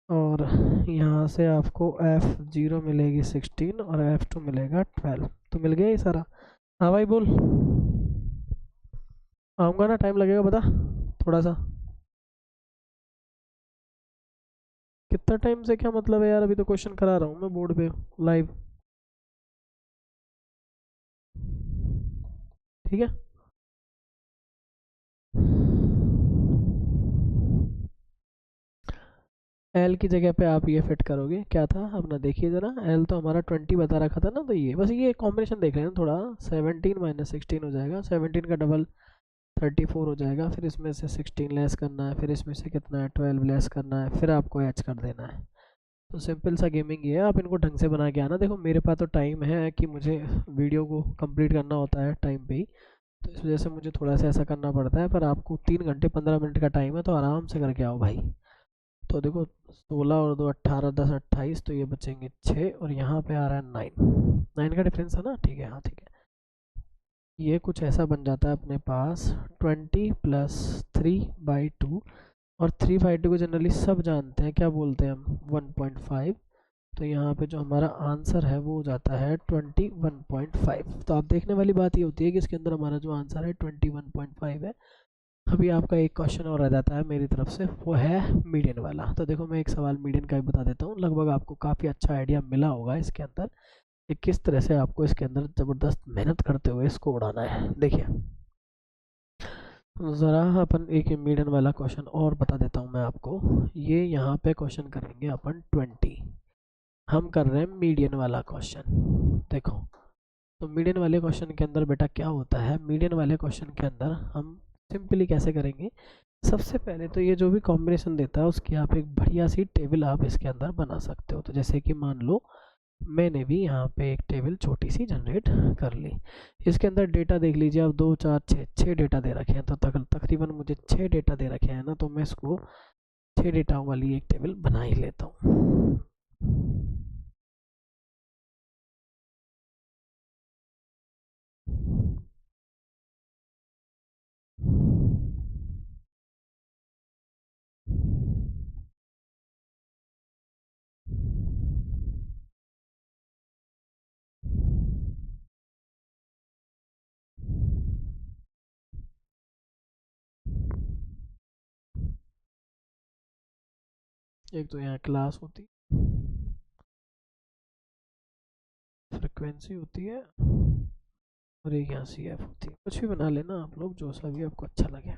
और यहाँ से आपको F0 मिलेगी 16, और F2 मिलेगा 12। तो मिल गया ये सारा। हाँ भाई बोल, आऊँगा ना, टाइम लगेगा बता थोड़ा सा। कितना टाइम से क्या मतलब है यार, अभी तो क्वेश्चन करा रहा हूँ मैं बोर्ड पे लाइव। ठीक है, एल की जगह पे आप ये फिट करोगे, क्या था अपना, देखिए ज़रा, एल तो हमारा 20 बता रखा था ना, तो ये बस ये कॉम्बिनेशन देख लेना थोड़ा। 17 माइनस 16 हो जाएगा, 17 का डबल 34 हो जाएगा, फिर इसमें से 16 लेस करना है, फिर इसमें से कितना है 12 लेस करना है, फिर आपको एच कर देना है। तो सिंपल सा गेमिंग ये है, आप इनको ढंग से बना के आना। देखो मेरे पास तो टाइम है कि मुझे वीडियो को कंप्लीट करना होता है टाइम पे ही, तो इस वजह से मुझे थोड़ा सा ऐसा करना पड़ता है, पर आपको 3 घंटे 15 मिनट का टाइम है, तो आराम से करके आओ भाई। तो देखो 16 और 2 18, 10 28, तो ये बचेंगे 6, और यहाँ पे आ रहा है 9, 9 का डिफरेंस है ना, ठीक है, हाँ ठीक है। ये कुछ ऐसा बन जाता है अपने पास 20 प्लस 3/2, और 3/2 को जनरली सब जानते हैं, क्या बोलते हैं हम, 1.5। तो यहाँ पे जो हमारा आंसर है वो हो जाता है 21.5। तो आप देखने वाली बात ये होती है कि इसके अंदर हमारा जो आंसर है 21.5 है। अभी आपका एक क्वेश्चन और रह जाता है मेरी तरफ से, वो है मीडियन वाला। तो देखो मैं एक सवाल मीडियन का भी बता देता हूँ, लगभग आपको काफ़ी अच्छा आइडिया मिला होगा इसके अंदर कि किस तरह से आपको इसके अंदर ज़बरदस्त मेहनत करते हुए इसको उड़ाना है। देखिए ज़रा अपन एक मीडियन वाला क्वेश्चन और बता देता हूँ मैं आपको। ये यहाँ पे क्वेश्चन करेंगे अपन 20, हम कर रहे हैं मीडियन वाला क्वेश्चन। देखो, तो मीडियन वाले क्वेश्चन के अंदर बेटा क्या होता है, मीडियन वाले क्वेश्चन के अंदर हम सिंपली कैसे करेंगे, सबसे पहले तो ये जो भी कॉम्बिनेशन देता है उसकी आप एक बढ़िया सी टेबल आप इसके अंदर बना सकते हो। तो जैसे कि मान लो मैंने भी यहाँ पे एक टेबल छोटी सी जनरेट कर ली, इसके अंदर डेटा देख लीजिए आप, 2 4 6 6 डेटा दे रखे हैं, तो तकरीबन मुझे 6 डेटा दे रखे हैं ना, तो मैं इसको 6 डेटा वाली एक टेबल बना ही लेता हूँ। एक तो यहाँ क्लास होती, फ्रिक्वेंसी होती है, और एक यहाँ सी एफ होती है। कुछ भी बना लेना आप लोग, जो सा भी आपको अच्छा लगे।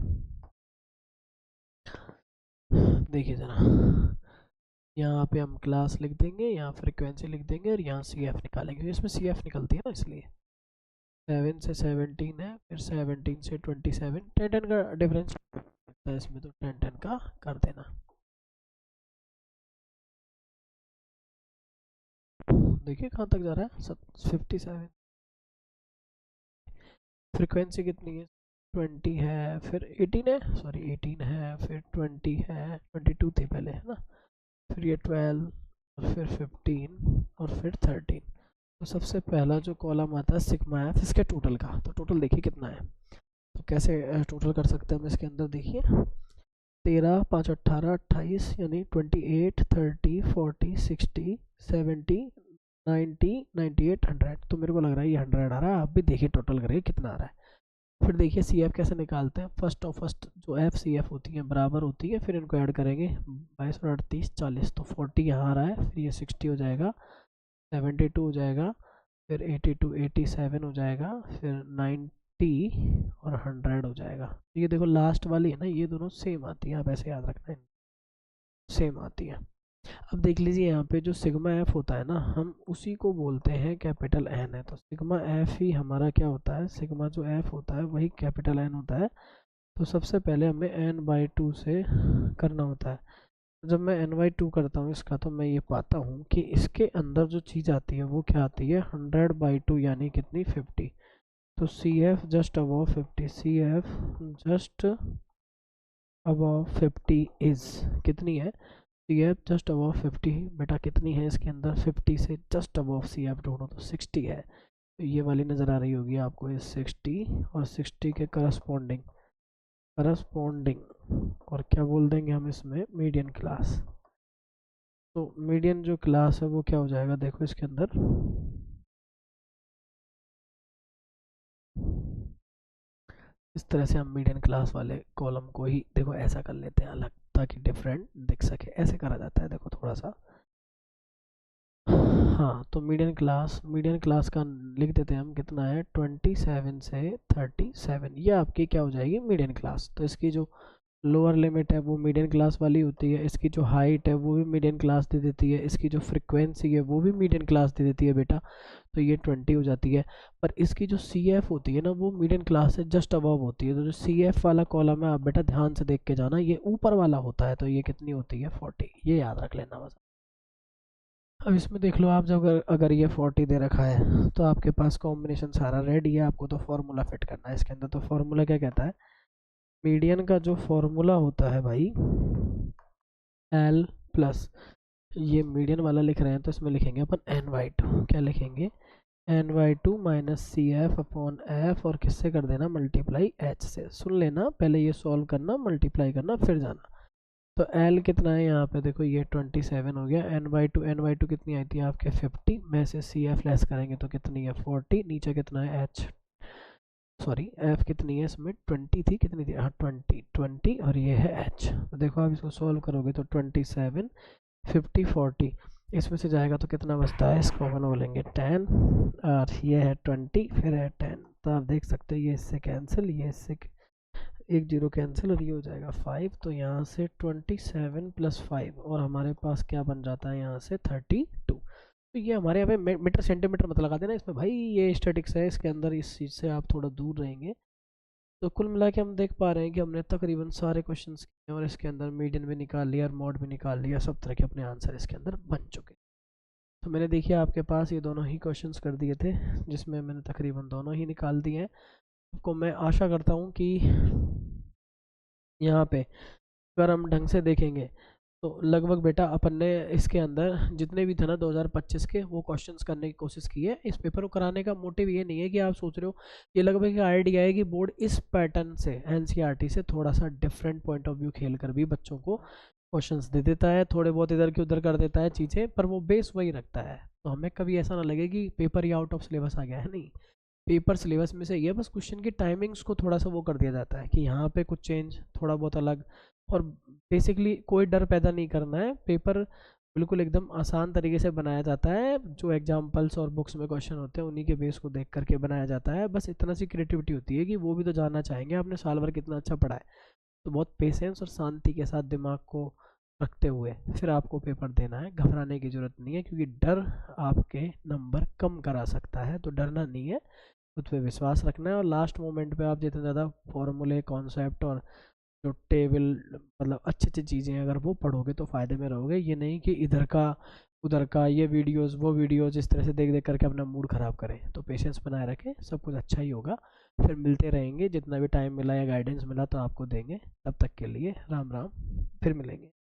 देखिए ज़रा, यहाँ पे हम क्लास लिख देंगे, यहाँ फ्रिक्वेंसी लिख देंगे, और यहाँ सी एफ निकालेंगे, इसमें सी एफ निकलती है ना, इसलिए 7 से 17 है, फिर 17 से 27, 10 का डिफरेंस है इसमें, तो 10 का कर देना। देखिए कहाँ तक जा रहा है, 57। फ्रिक्वेंसी कितनी है, 20 है, फिर 18 है, सॉरी 18 है, फिर 20 है, 22 थी पहले, है ना, फिर ये 12, और फिर 15, और फिर 13। तो सबसे पहला जो कॉलम आता है सिग्मा एफ, इसके टोटल का, तो टोटल देखिए कितना है। तो कैसे टोटल कर सकते हैं हम इसके अंदर, देखिए 13 5 18 28, यानी 28 30 40 60 70 90 98 100। तो मेरे को लग रहा है ये 100 आ रहा है, आप भी देखिए टोटल करिए कितना आ रहा है। फिर देखिए सी एफ कैसे निकालते हैं, फर्स्ट ऑफ फर्स्ट जो एफ सी एफ होती है बराबर होती है, फिर इनको ऐड करेंगे, 22 और 38 40, तो 40 यहाँ आ रहा है, फिर ये 60 हो जाएगा, 72 हो जाएगा, फिर 82 87 हो जाएगा, फिर 90 और 100 हो जाएगा। ये देखो लास्ट वाली है ना, ये दोनों सेम आती है, आप ऐसे याद रखना है, सेम आती है। अब देख लीजिए यहाँ पे जो सिग्मा एफ होता है ना, हम उसी को बोलते हैं कैपिटल एन है, तो सिग्मा एफ ही हमारा क्या होता है, सिग्मा जो एफ होता है वही कैपिटल एन होता है। तो सबसे पहले हमें एन बाई टू से करना होता है। जब मैं एन बाई टू करता हूँ इसका, तो मैं ये पाता हूँ कि इसके अंदर जो चीज़ आती है वो क्या आती है, 100/2 यानी कितनी, 50। तो C F just above 50, C F just above 50 is कितनी है, सी एफ जस्ट अबव 50 बेटा कितनी है इसके अंदर, 50 से जस्ट अबव सी एफ ढूंढो तो 60 है। तो ये वाली नज़र आ रही होगी आपको, ये 60 और 60 के करस्पॉन्डिंग और क्या बोल देंगे हम इसमें, मीडियन क्लास। तो मीडियन जो क्लास है वो क्या हो जाएगा, देखो इसके अंदर इस तरह से हम मीडियन क्लास वाले कॉलम को ही देखो ऐसा कर लेते हैं अलग, ताकि डिफरेंट दिख सके, ऐसे करा जाता है देखो थोड़ा सा। हाँ, तो मीडियन क्लास का लिख देते हैं हम, कितना है 27 से 37, ये आपकी क्या हो जाएगी, मीडियन क्लास। तो इसकी जो लोअर लिमिट है वो मीडियन क्लास वाली होती है, इसकी जो हाइट है वो भी मीडियन क्लास दे देती है, इसकी जो फ्रीक्वेंसी है वो भी मीडियन क्लास दे देती है बेटा। तो ये 20 हो जाती है। पर इसकी जो सी एफ होती है ना, वो मीडियन क्लास से जस्ट अबव होती है। तो जो सी एफ वाला कॉलम है, आप बेटा ध्यान से देख के जाना, ये ऊपर वाला होता है, तो ये कितनी होती है, 40। ये याद रख लेना बस। अब इसमें देख लो आप, जब अगर ये 40 दे रखा है तो आपके पास कॉम्बिनेशन सारा रेडी है, आपको तो फॉर्मूला फिट करना है इसके अंदर। तो फॉर्मूला क्या कहता है, मीडियन का जो फॉर्मूला होता है भाई, एल प्लस, ये मीडियन वाला लिख रहे हैं तो इसमें लिखेंगे अपन n/2, क्या लिखेंगे, n/2 minus C F upon F, और किससे कर देना, मल्टीप्लाई एच से। सुन लेना, पहले ये सॉल्व करना, मल्टीप्लाई करना, फिर जाना। तो L कितना है यहाँ पे, देखो ये 27 हो गया, n/2 कितनी आई थी आपके 50 में से सी एफ लेस करेंगे तो कितनी है 40, नीचे कितना है h, सॉरी f कितनी है इसमें 20 थी, कितनी थी, हाँ 20 और ये है h। तो देखो आप इसको सॉल्व करोगे तो 27 50 40 इसमें से जाएगा तो कितना बचता है, इसको अपन बोलेंगे 10, और ये है 20 फिर है 10। तो आप देख सकते हो ये इससे कैंसिल, ये इससे एक जीरो कैंसिल, और ये हो जाएगा 5। तो यहाँ से 27 + 5 और हमारे पास क्या बन जाता है यहाँ से 32। तो ये हमारे यहाँ पे मीटर सेंटीमीटर मत लगा देना इसमें भाई, ये स्टैटिक्स है, इसके अंदर इस चीज़ से आप थोड़ा दूर रहेंगे। तो कुल मिला के हम देख पा रहे हैं कि हमने तकरीबन सारे क्वेश्चंस किए और इसके अंदर मीडियन भी निकाल लिया और मॉड भी निकाल लिया, सब तरह के अपने आंसर इसके अंदर बन चुके। तो मैंने देखिए आपके पास ये दोनों ही क्वेश्चंस कर दिए थे, जिसमें मैंने तकरीबन दोनों ही निकाल दिए हैं। आपको मैं आशा करता हूँ कि यहाँ पे अगर हम ढंग से देखेंगे तो लगभग बेटा अपन ने इसके अंदर जितने भी थे ना 2025 के, वो क्वेश्चंस करने की कोशिश की है। इस पेपर को कराने का मोटिव ये नहीं है कि आप सोच रहे हो, ये लगभग एक आइडिया है कि बोर्ड इस पैटर्न से एनसीईआरटी से थोड़ा सा डिफरेंट पॉइंट ऑफ व्यू खेल कर भी बच्चों को क्वेश्चंस दे देता है, थोड़े बहुत इधर की उधर कर देता है चीज़ें, पर वो बेस वही रखता है। तो हमें कभी ऐसा ना लगे कि पेपर ही आउट ऑफ सिलेबस आ गया है, नहीं, पेपर सिलेबस में से ही है, बस क्वेश्चन की टाइमिंग्स को थोड़ा सा वो कर दिया जाता है कि यहाँ पे कुछ चेंज, थोड़ा बहुत अलग। और बेसिकली कोई डर पैदा नहीं करना है, पेपर बिल्कुल एकदम आसान तरीके से बनाया जाता है, जो एग्जाम्पल्स और बुक्स में क्वेश्चन होते हैं उन्हीं के बेस को देख करके बनाया जाता है। बस इतना सी क्रिएटिविटी होती है कि वो भी तो जानना चाहेंगे आपने साल भर कितना अच्छा पढ़ा है। तो बहुत पेशेंस और शांति के साथ दिमाग को रखते हुए फिर आपको पेपर देना है, घबराने की ज़रूरत नहीं है, क्योंकि डर आपके नंबर कम करा सकता है। तो डरना नहीं है, खुद पे विश्वास रखना है, और लास्ट मोमेंट पे आप जितने ज़्यादा फॉर्मूले कॉन्सेप्ट और जो टेबल मतलब अच्छी अच्छी चीज़ें अगर वो पढ़ोगे तो फ़ायदे में रहोगे। ये नहीं कि इधर का उधर का, ये वीडियोस वो वीडियोस इस तरह से देख देख करके अपना मूड ख़राब करें। तो पेशेंस बनाए रखें, सब कुछ अच्छा ही होगा। फिर मिलते रहेंगे, जितना भी टाइम मिला या गाइडेंस मिला तो आपको देंगे। तब तक के लिए राम राम, फिर मिलेंगे।